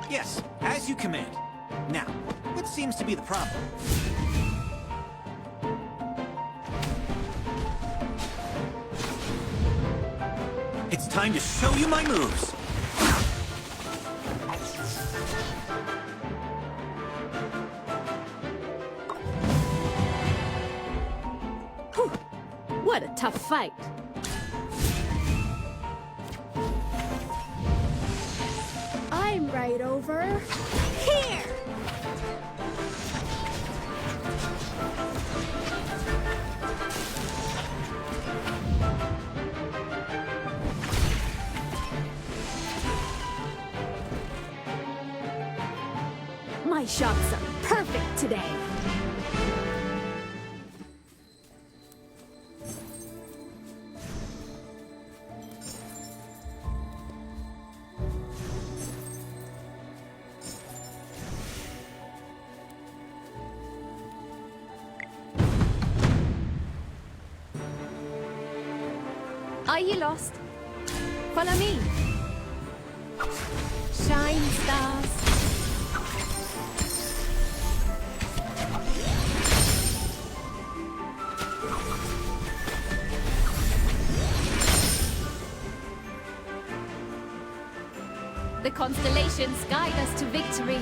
Yes, as you command. Now, what seems to be the problem? It's time to show you my moves!
Whew. What a tough fight.
I'm right over here.
My shots are perfect today. Are you lost? Follow me. Shine, stars. The constellations guide us to victory.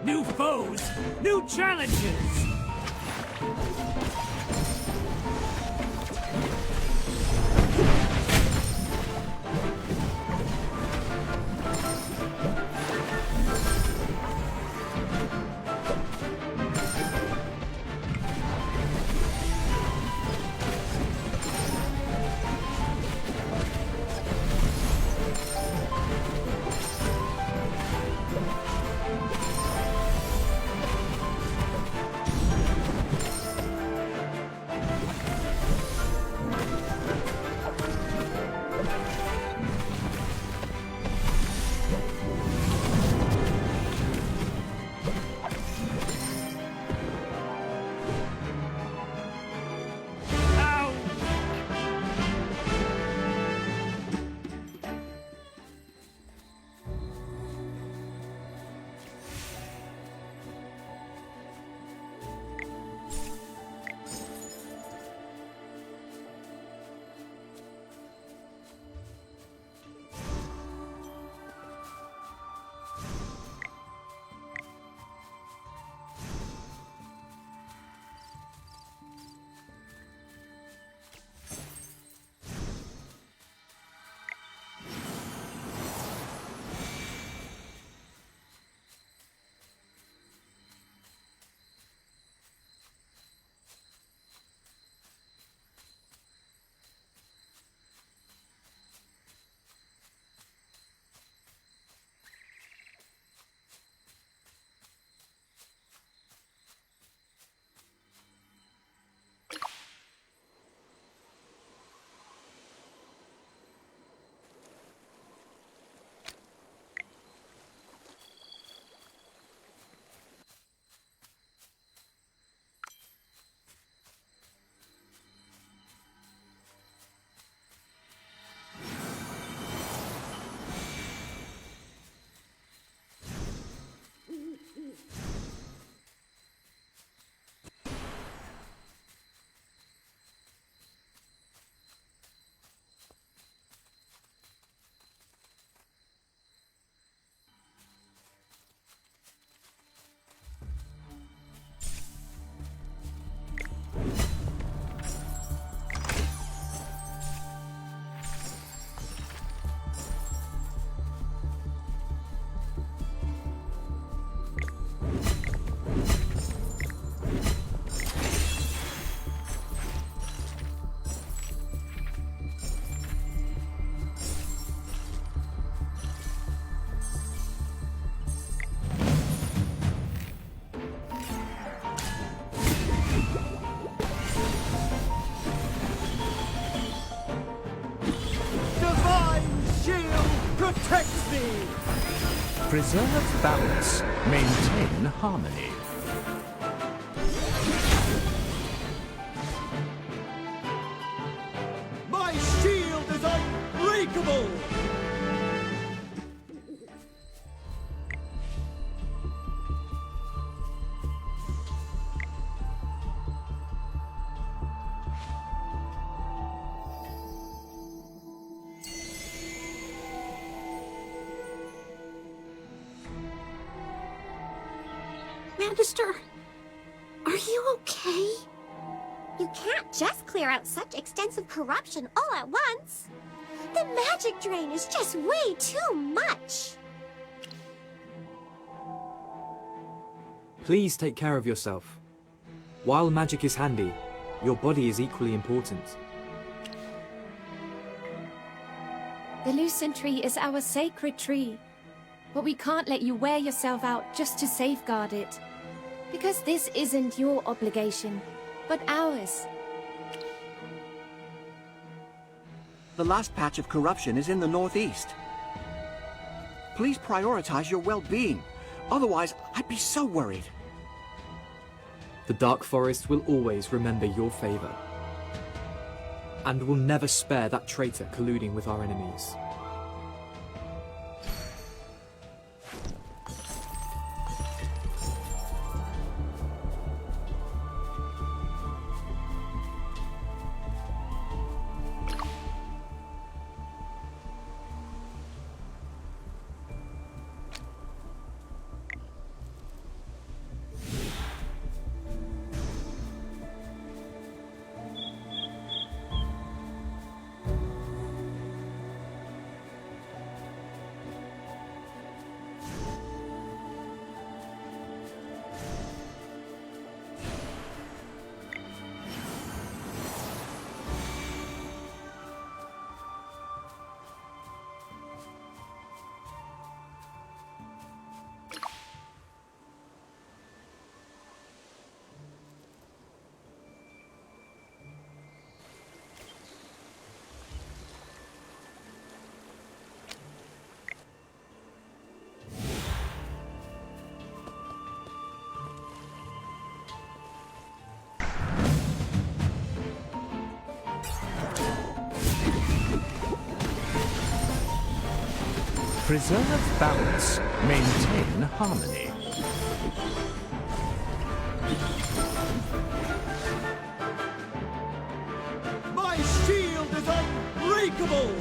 New foes, new challenges!
me!
Preserve balance. Maintain harmony.
My shield is unbreakable!
Magister, are you okay? You can't just clear out such extensive corruption all at once. The magic drain is just way too much.
Please take care of yourself. While magic is handy, your body is equally important.
The Lucent Tree is our sacred tree, but we can't let you wear yourself out just to safeguard it. Because this isn't your obligation, but ours.
The last patch of corruption is in the northeast. Please prioritize your well-being. Otherwise, I'd be so worried.
The Dark Forest will always remember your favor. And will never spare that traitor colluding with our enemies.
Preserve balance. Maintain harmony.
My shield is unbreakable!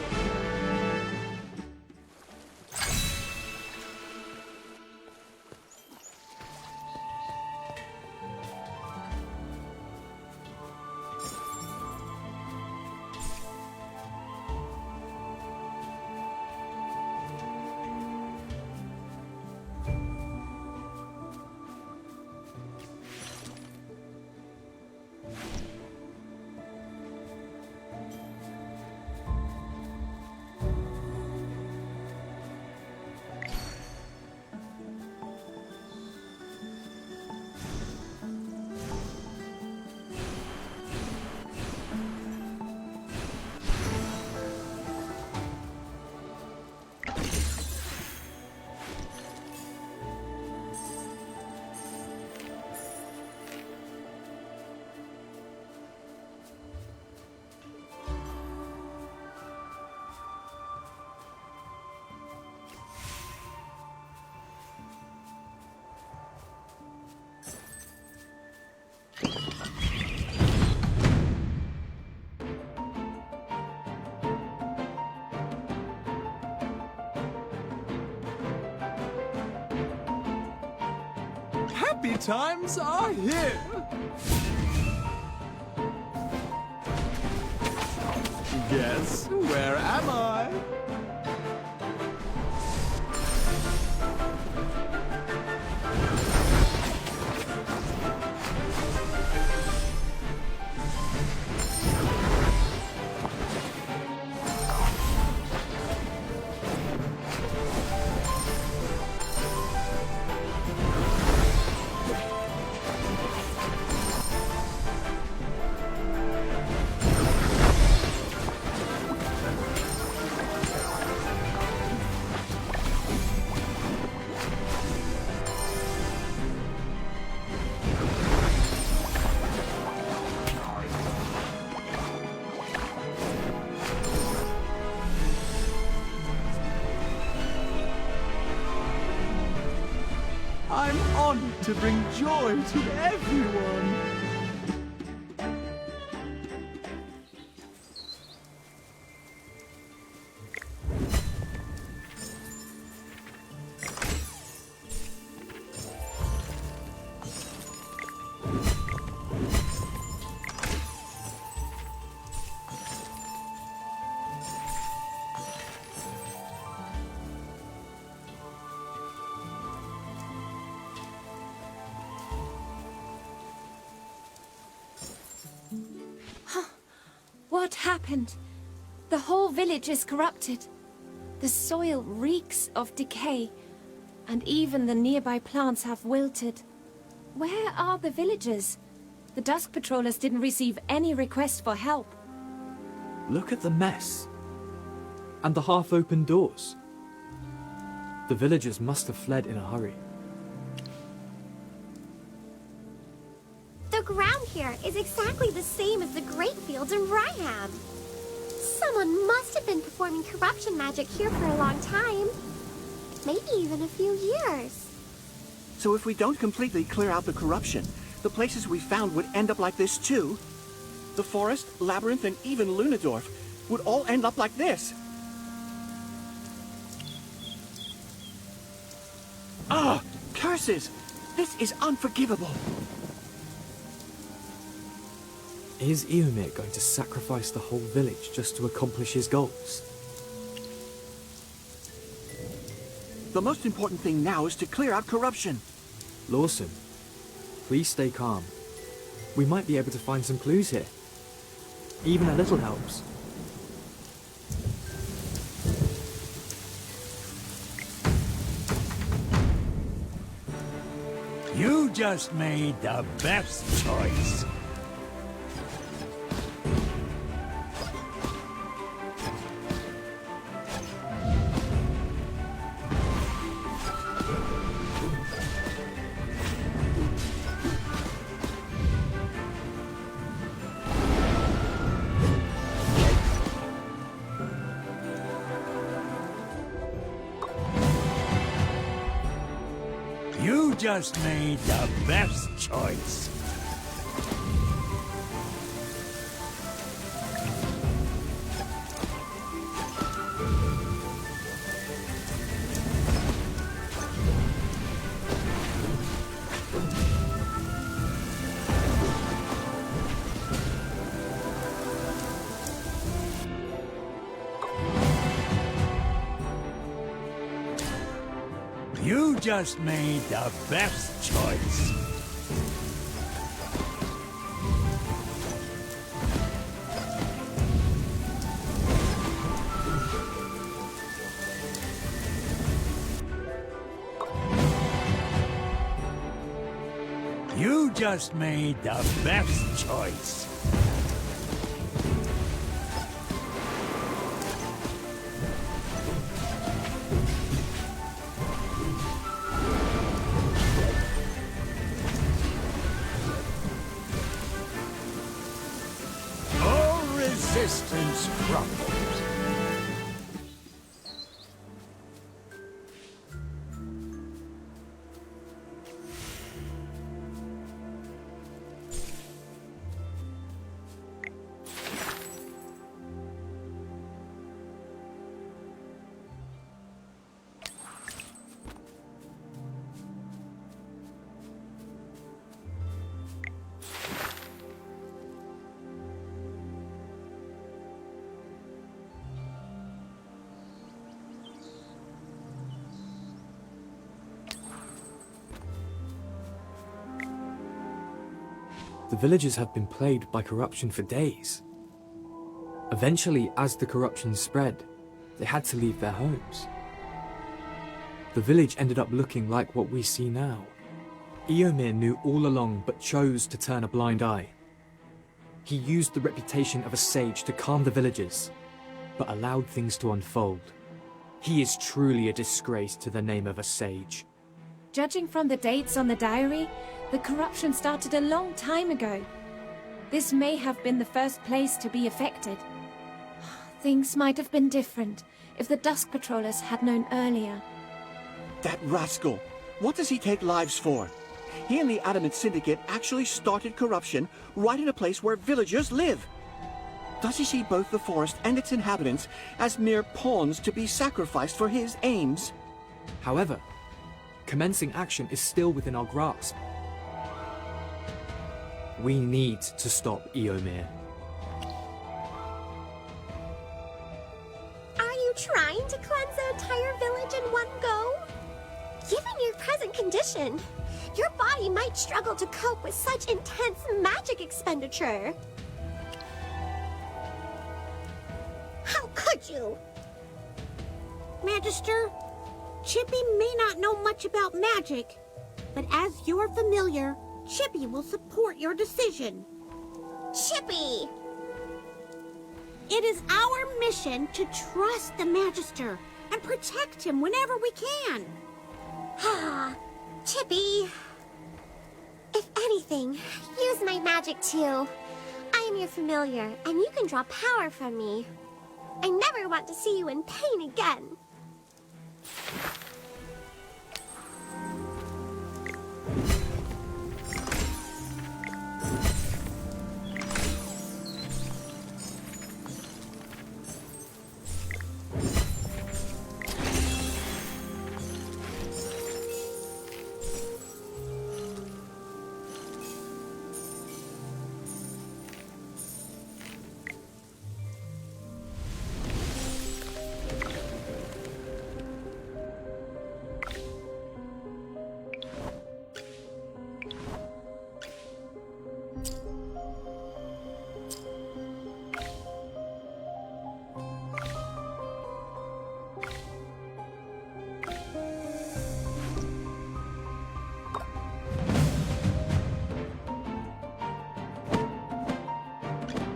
Happy times are here! Guess where am I? to bring joy to everyone.
What happened? The whole village is corrupted. The soil reeks of decay, and even the nearby plants have wilted. Where are the villagers? The Dusk Patrollers didn't receive any request for help.
Look at the mess. And the half-open doors. The villagers must have fled in a hurry.
The ground here is exactly the same as the grape fields in Ryham. Someone must have been performing corruption magic here for a long time. Maybe even a few years.
So if we don't completely clear out the corruption, the places we found would end up like this too? The forest, labyrinth, and even Lunadorf would all end up like this. Ah! Curses! This is unforgivable!
Is Eomir going to sacrifice the whole village just to accomplish his goals?
The most important thing now is to clear out corruption.
Lawson, please stay calm. We might be able to find some clues here. Even a little helps.
You just made the best choice. You just made the best choice. You just made the best choice. You just made the best choice. Resistance crumbles.
The villagers have been plagued by corruption for days. Eventually, as the corruption spread, they had to leave their homes. The village ended up looking like what we see now. Eomir knew all along but chose to turn a blind eye. He used the reputation of a sage to calm the villagers, but allowed things to unfold. He is truly a disgrace to the name of a sage.
Judging from the dates on the diary, the corruption started a long time ago. This may have been the first place to be affected. Things might have been different if the Dusk Patrollers had known earlier.
That rascal! What does he take lives for? he and the Adamant Syndicate actually started corruption right in a place where villagers live. Does he see both the forest and its inhabitants as mere pawns to be sacrificed for his aims?
However, commencing action is still within our grasp. We need to stop Eomir.
Are you trying to cleanse the entire village in one go? Given your present condition, your body might struggle to cope with such intense magic expenditure. How could you?
Magister, Chippy may not know much about magic, but as your familiar, Chippy will support your decision.
Chippy!
It is our mission to trust the Magister and protect him whenever we can.
Ah, Chippy. If anything, use my magic too. I am your familiar, and you can draw power from me. I never want to see you in pain again.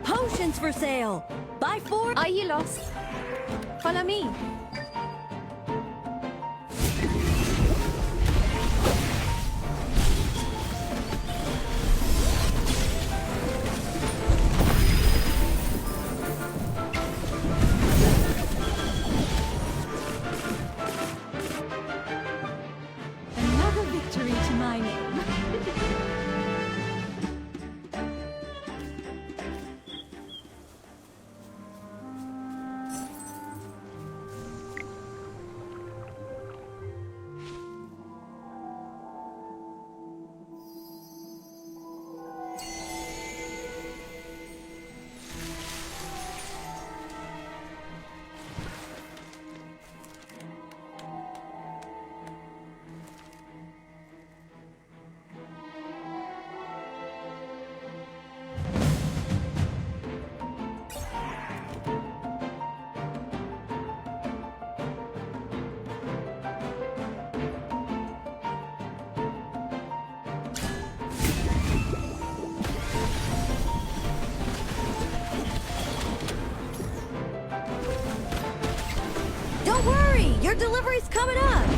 Potions for sale! Buy 4...
Are you lost? Follow me.
Another victory to my name.
Don't worry! Your delivery's coming up!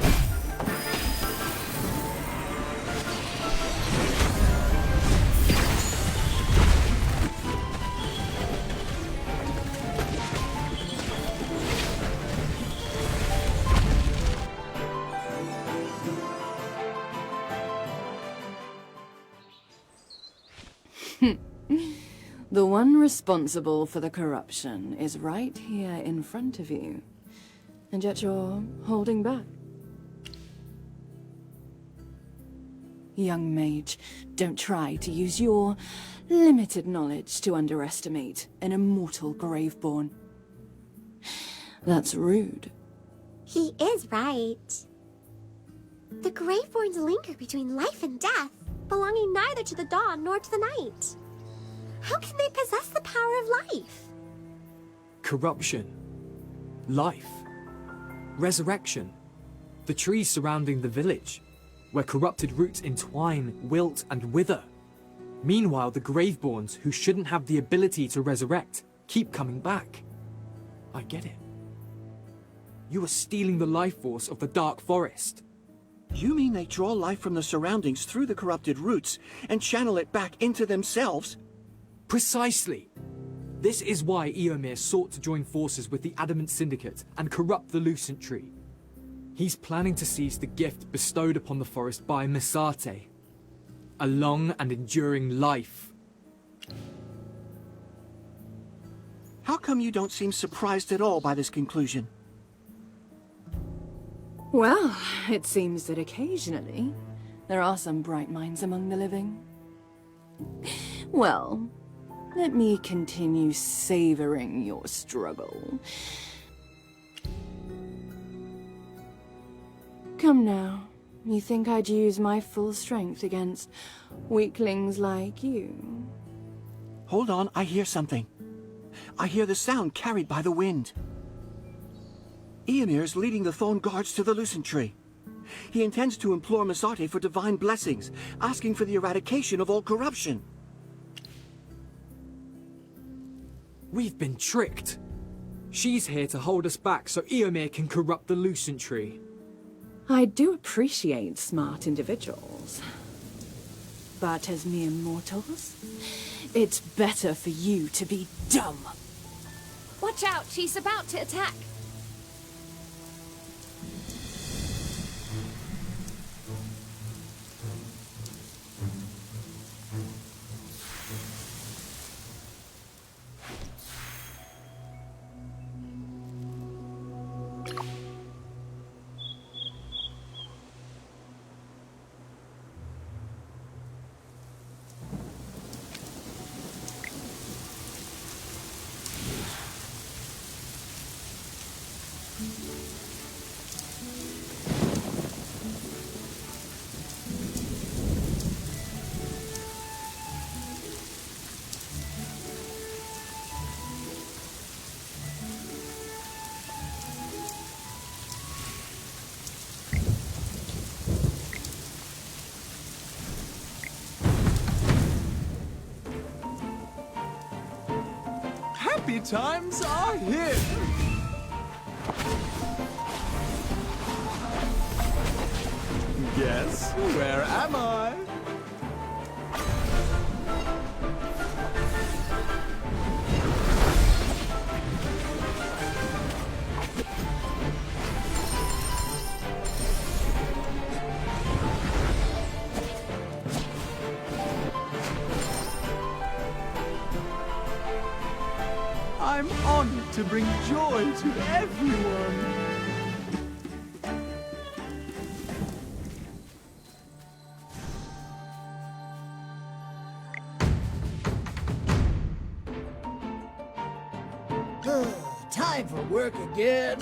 The one responsible for the corruption is right here in front of you. And yet you're holding back. Young mage, don't try to use your limited knowledge to underestimate an immortal Graveborn. That's rude.
He is right. The Graveborns linger between life and death, belonging neither to the dawn nor to the night. How can they possess the power of life?
Corruption. Life. Resurrection. The trees surrounding the village, where corrupted roots entwine, wilt, and wither. Meanwhile, the Graveborns, who shouldn't have the ability to resurrect, keep coming back. I get it. You are stealing the life force of the Dark Forest.
You mean they draw life from the surroundings through the corrupted roots and channel it back into themselves?
Precisely. This is why Eomir sought to join forces with the Adamant Syndicate and corrupt the Lucent Tree. He's planning to seize the gift bestowed upon the forest by Misate. a long and enduring life.
How come you don't seem surprised at all by this conclusion?
Well, it seems that occasionally there are some bright minds among the living. Well, let me continue savoring your struggle. Come now, you think I'd use my full strength against weaklings like you?
Hold on, I hear something. I hear the sound carried by the wind. Eomir's leading the Thorn Guards to the Lucent Tree. He intends to implore Masate for divine blessings, asking for the eradication of all corruption.
We've been tricked. She's here to hold us back so Eomir can corrupt the Lucent Tree.
I do appreciate smart individuals. But as mere mortals, it's better for you to be dumb.
Watch out, she's about to attack.
Happy times are here! Guess where am I? I'm honored to bring joy to everyone.
Time for work again.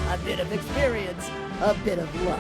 A bit of experience, a bit of luck.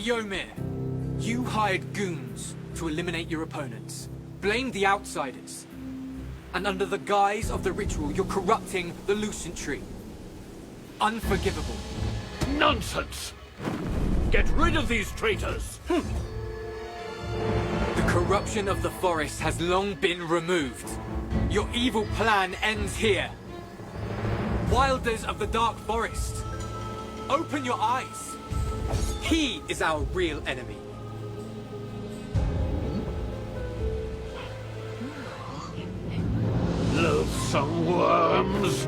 Eomir, you hired goons to eliminate your opponents, blamed the outsiders, and under the guise of the ritual, you're corrupting the Lucent Tree. Unforgivable.
Nonsense! Get rid of these traitors!
The corruption of the forest has long been removed. Your evil plan ends here. Wilders of the Dark Forest, open your eyes. He is our real enemy.
Loathsome worms!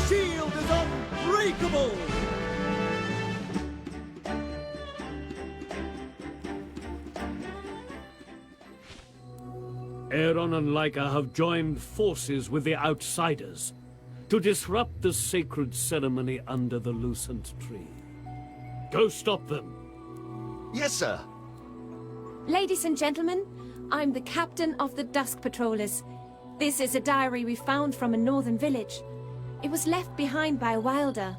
Shield is unbreakable!
Aaron and Leica have joined forces with the outsiders to disrupt the sacred ceremony under the Lucent Tree. Go stop them.
Yes, sir.
Ladies and gentlemen, I'm the captain of the Dusk Patrollers. This is a diary we found from a northern village. It was left behind by a wilder.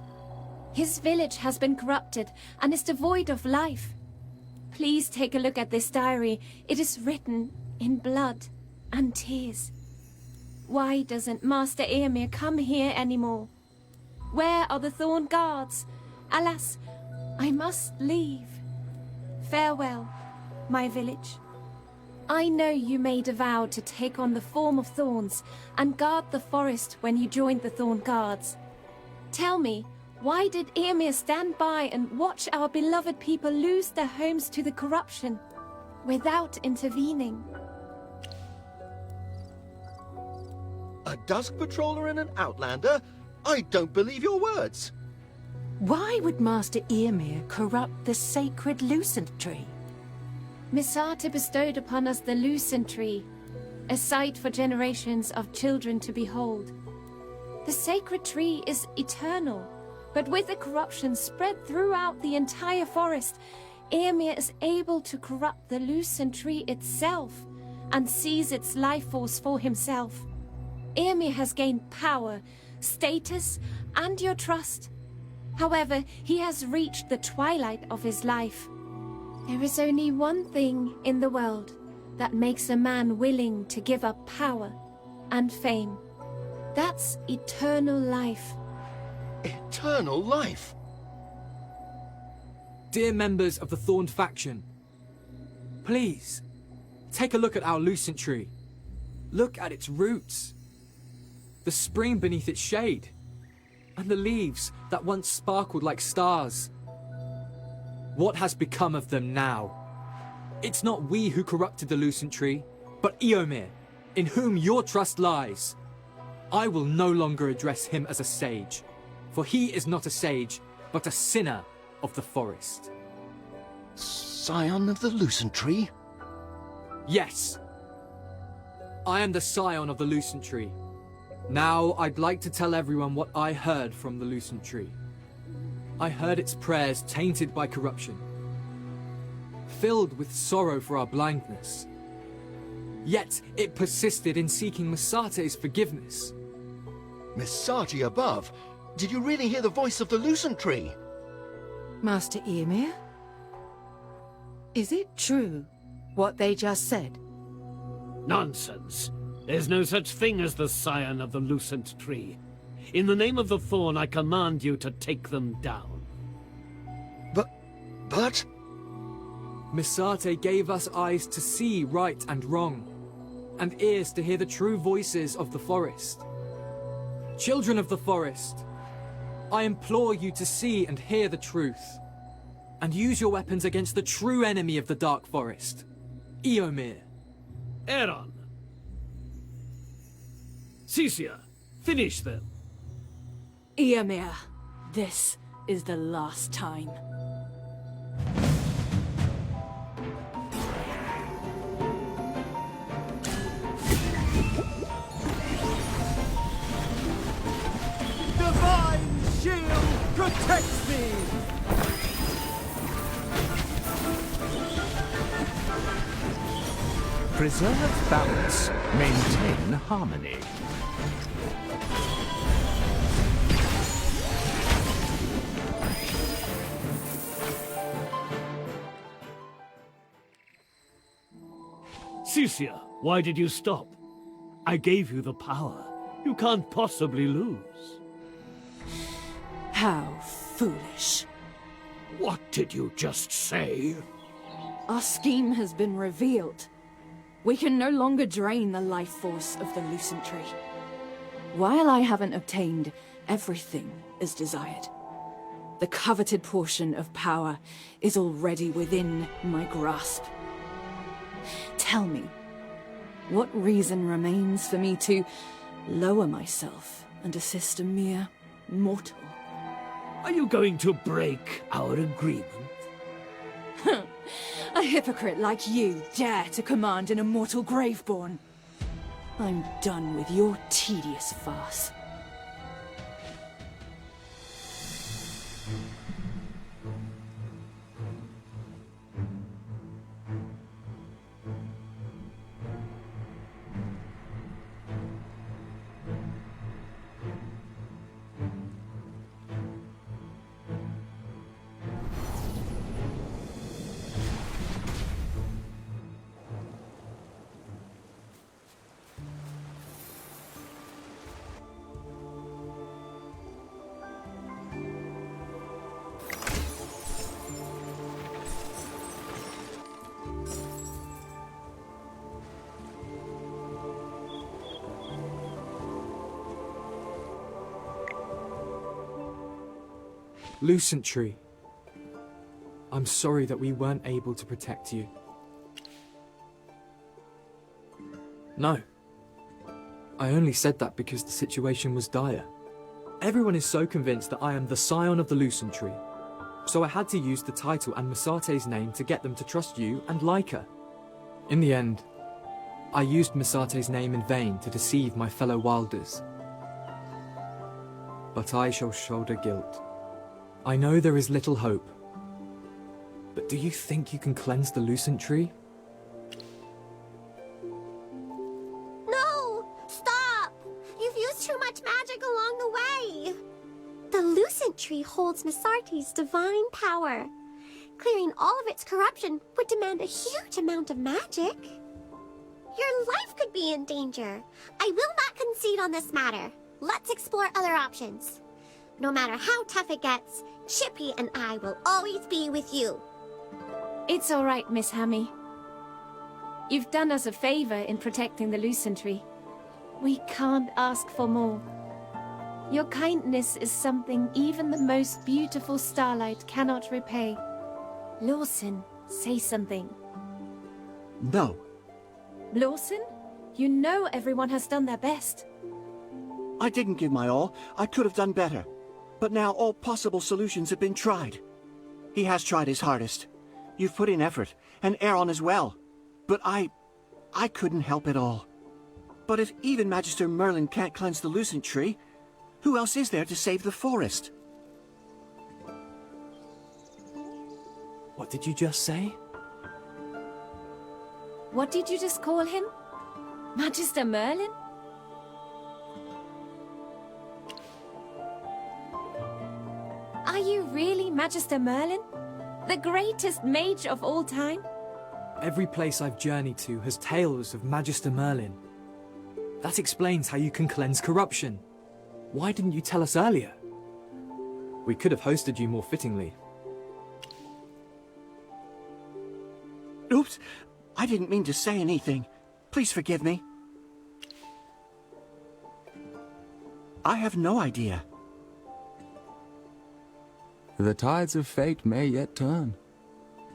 His village has been corrupted and is devoid of life. Please take a look at this diary. It is written in blood and tears. Why doesn't Master Eomir come here anymore? Where are the Thorn Guards? Alas, I must leave. Farewell, my village. I know you made a vow to take on the form of thorns and guard the forest when you joined the Thorn Guards. Tell me, why did Eomir stand by and watch our beloved people lose their homes to the corruption without intervening?
A Dusk Patroller and an Outlander? I don't believe your words.
Why would Master Eomir corrupt the sacred Lucent Tree?
Misate bestowed upon us the Lucent Tree, a sight for generations of children to behold. The sacred tree is eternal, but with the corruption spread throughout the entire forest, Eomir is able to corrupt the Lucent Tree itself and seize its life force for himself. Eomir has gained power, status, and your trust. However, he has reached the twilight of his life. There is only one thing in the world that makes a man willing to give up power and fame. That's eternal life.
Eternal life?
Dear members of the Thorn faction, please, take a look at our Lucent Tree. Look at its roots, the spring beneath its shade, and the leaves that once sparkled like stars. What has become of them now? It's not we who corrupted the Lucent Tree, but Eomir, in whom your trust lies. I will no longer address him as a sage, for he is not a sage, but a sinner of the forest.
Scion of the Lucent Tree?
Yes. I am the scion of the Lucent Tree. Now I'd like to tell everyone what I heard from the Lucent Tree. I heard its prayers tainted by corruption, filled with sorrow for our blindness. Yet it persisted in seeking Misate's forgiveness.
Misate above? Did you really hear the voice of the Lucent Tree?
Master Eomir? Is it true what they just said?
Nonsense. There's no such thing as the Scion of the Lucent Tree. In the name of the Thorn, I command you to take them down.
But...
Misate gave us eyes to see right and wrong, and ears to hear the true voices of the forest. Children of the forest, I implore you to see and hear the truth, and use your weapons against the true enemy of the Dark Forest, Eomir.
Aaron! Cecia, finish them.
Eomir, this is the last time.
Divine shield protects me!
Preserve balance. Maintain harmony.
Cecia, why did you stop? I gave you the power. You can't possibly lose.
How foolish.
What did you just say?
Our scheme has been revealed. We can no longer drain the life force of the Lucent Tree. While I haven't obtained everything as desired, the coveted portion of power is already within my grasp. Tell me, what reason remains for me to lower myself and assist a mere mortal?
Are you going to break our agreement?
A hypocrite like you dare to command an immortal Graveborn. I'm done with your tedious farce.
Lucent Tree, I'm sorry that we weren't able to protect you. No. I only said that because the situation was dire. Everyone is so convinced that I am the scion of the Lucent Tree, so I had to use the title and Misate's name to get them to trust you and like her. In the end, I used Misate's name in vain to deceive my fellow Wilders. But I shall shoulder guilt. I know there is little hope, but do you think you can cleanse the Lucent Tree?
No! Stop! You've used too much magic along the way! The Lucent Tree holds Misate's divine power. Clearing all of its corruption would demand a huge amount of magic. Your life could be in danger. I will not concede on this matter. Let's explore other options. No matter how tough it gets, Chippy and I will always be with you.
It's all right, Miss Hammy. You've done us a favor in protecting the Lucent Tree. We can't ask for more. Your kindness is something even the most beautiful starlight cannot repay. Lawson, say something.
No.
Lawson, you know everyone has done their best.
I didn't give my all. I could have done better. But now all possible solutions have been tried. He has tried his hardest. You've put in effort, and Aaron as well. But I couldn't help it all. But if even Magister Merlin can't cleanse the Lucent Tree, who else is there to save the forest?
What did you just say?
What did you just call him? Magister Merlin? Are you really Magister Merlin? The greatest mage of all time?
Every place I've journeyed to has tales of Magister Merlin. That explains how you can cleanse corruption. Why didn't you tell us earlier? We could have hosted you more fittingly.
Oops! I didn't mean to say anything. Please forgive me. I have no idea.
The tides of fate may yet turn.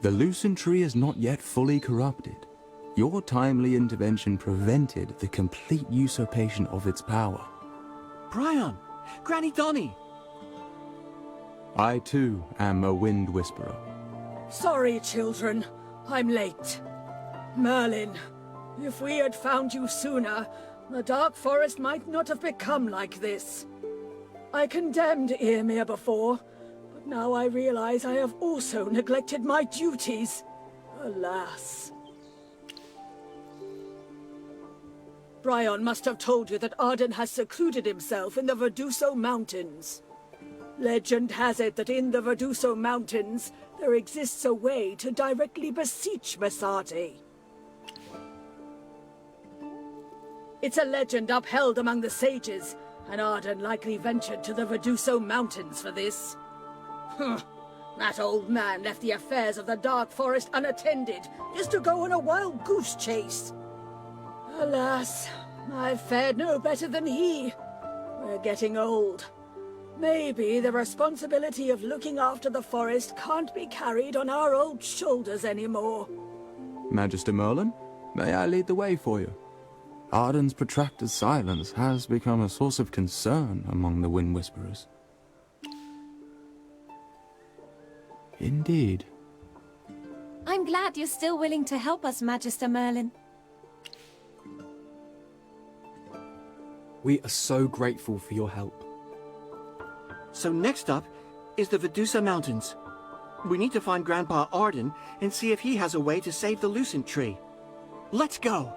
The Lucent Tree is not yet fully corrupted. Your timely intervention prevented the complete usurpation of its power.
Brian! Granny Donnie!
I too am a Wind Whisperer.
Sorry, children. I'm late. Merlin, if we had found you sooner, the Dark Forest might not have become like this. I condemned Yrmir before, but now I realize I have also neglected my duties. Alas. Brian must have told you that Arden has secluded himself in the Verduso Mountains. Legend has it that in the Verduso Mountains, there exists a way to directly beseech Masati. It's a legend upheld among the sages, and Arden likely ventured to the Verduso Mountains for this. That old man left the affairs of the Dark Forest unattended, just to go on a wild goose chase. Alas, I've fared no better than he. We're getting old. Maybe the responsibility of looking after the forest can't be carried on our old shoulders anymore.
Magister Merlin, may I lead the way for you? Arden's protracted silence has become a source of concern among the Wind Whisperers. Indeed.
I'm glad you're still willing to help us, Magister Merlin.
We are so grateful for your help.
So next up is the Verdusa Mountains. We need to find Grandpa Arden and see if he has a way to save the Lucent Tree. Let's go!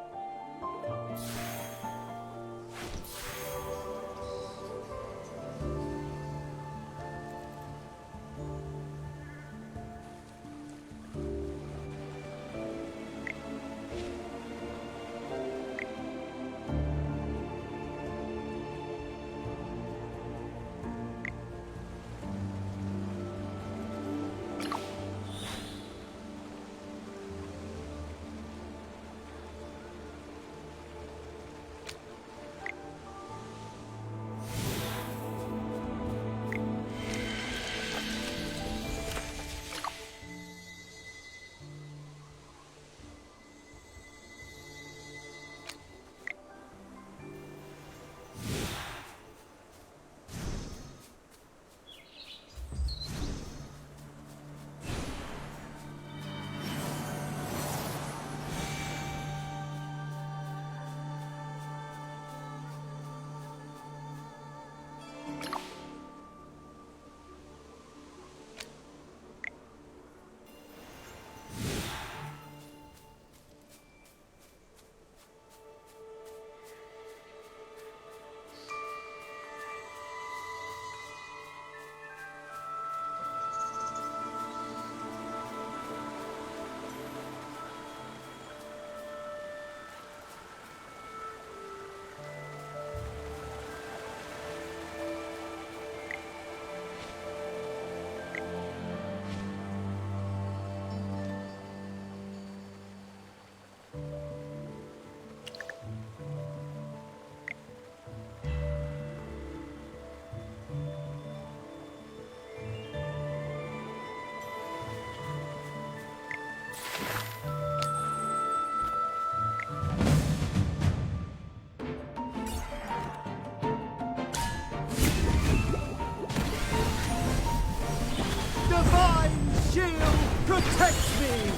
Divine shield protects me!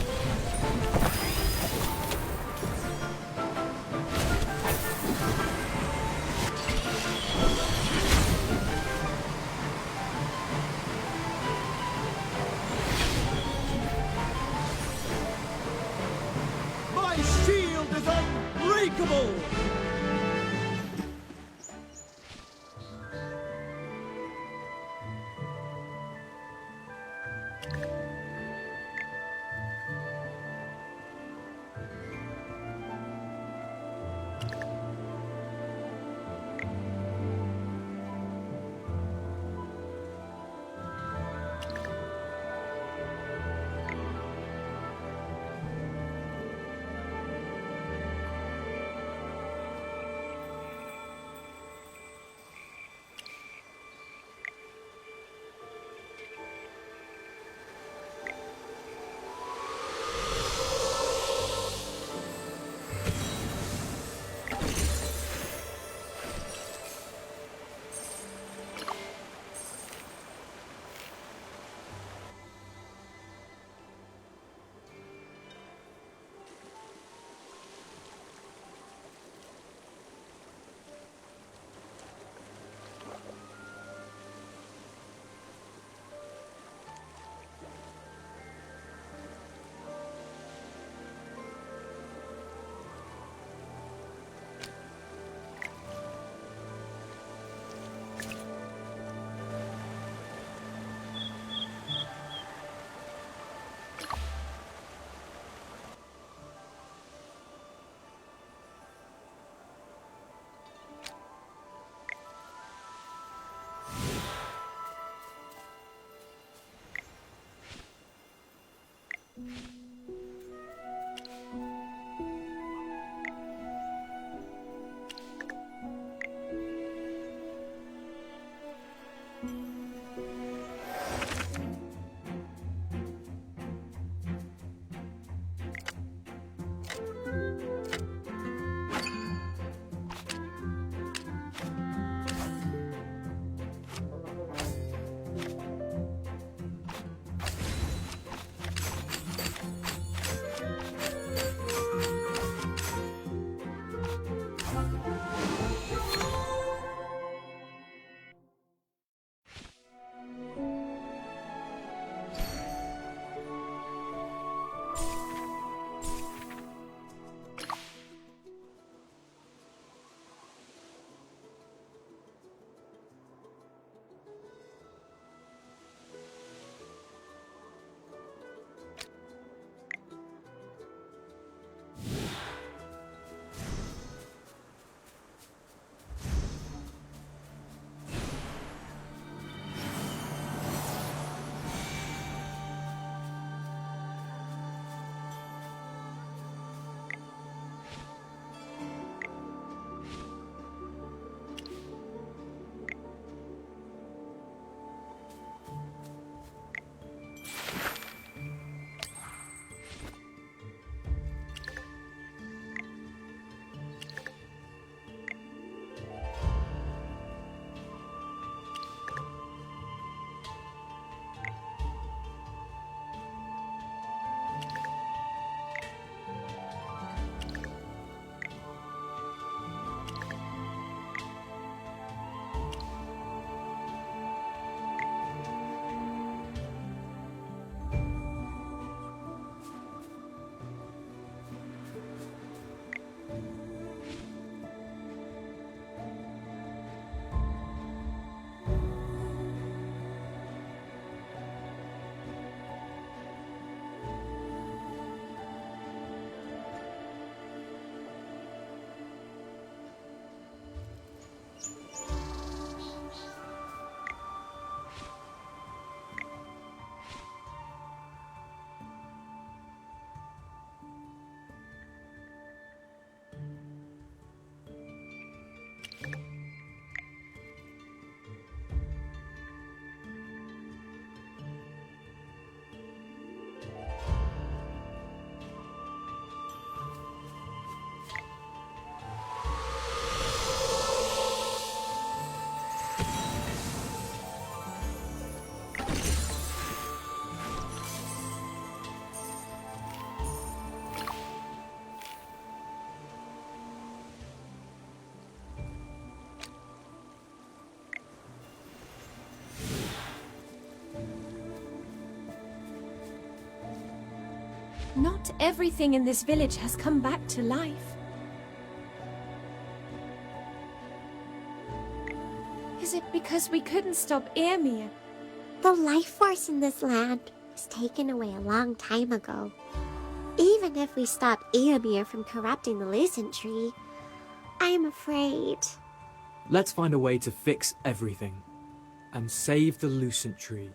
My shield is unbreakable!
Not everything in this village has come back to life. Is it because we couldn't stop Ymir?
The life force in this land was taken away a long time ago. Even if we stop Ymir from corrupting the Lucent Tree, I am afraid.
Let's find a way to fix everything and save the Lucent Tree.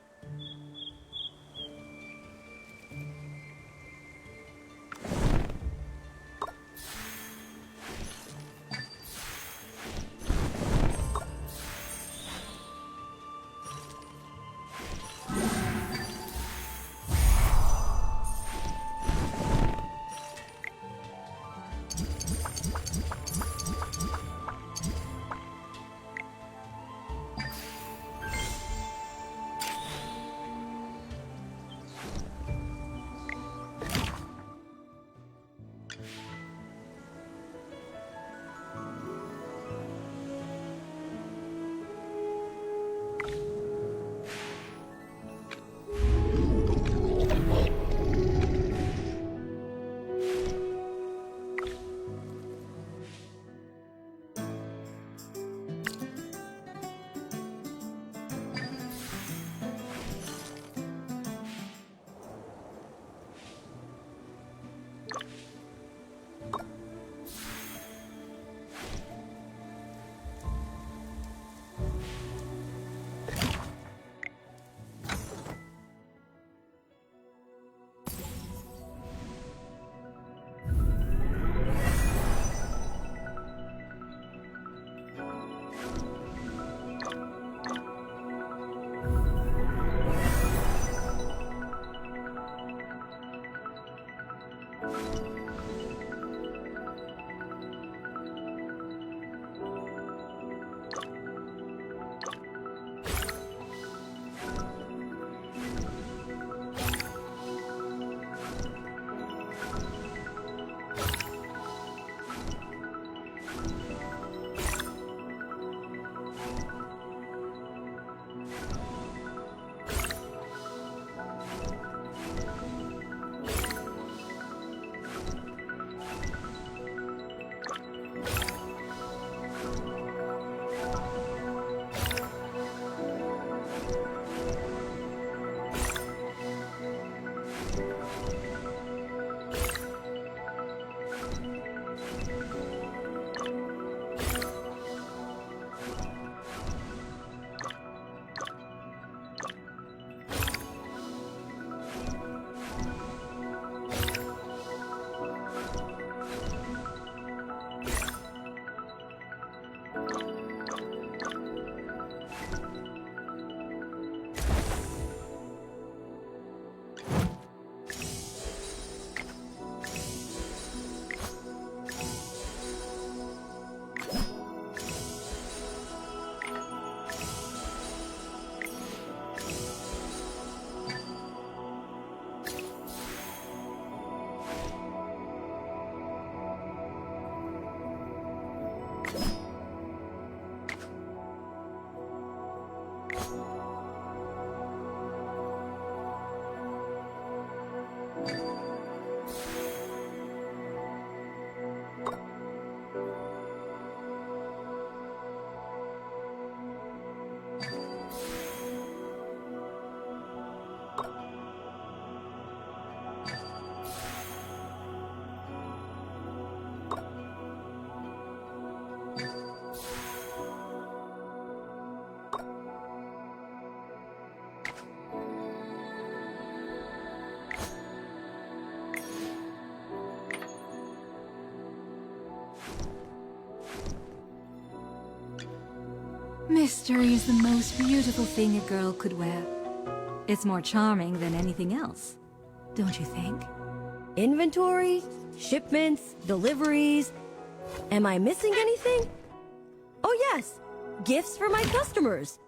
Mystery is the most beautiful thing a girl could wear. It's more charming than anything else, don't you think?
Inventory, shipments, deliveries. Am I missing anything? Oh yes, gifts for my customers.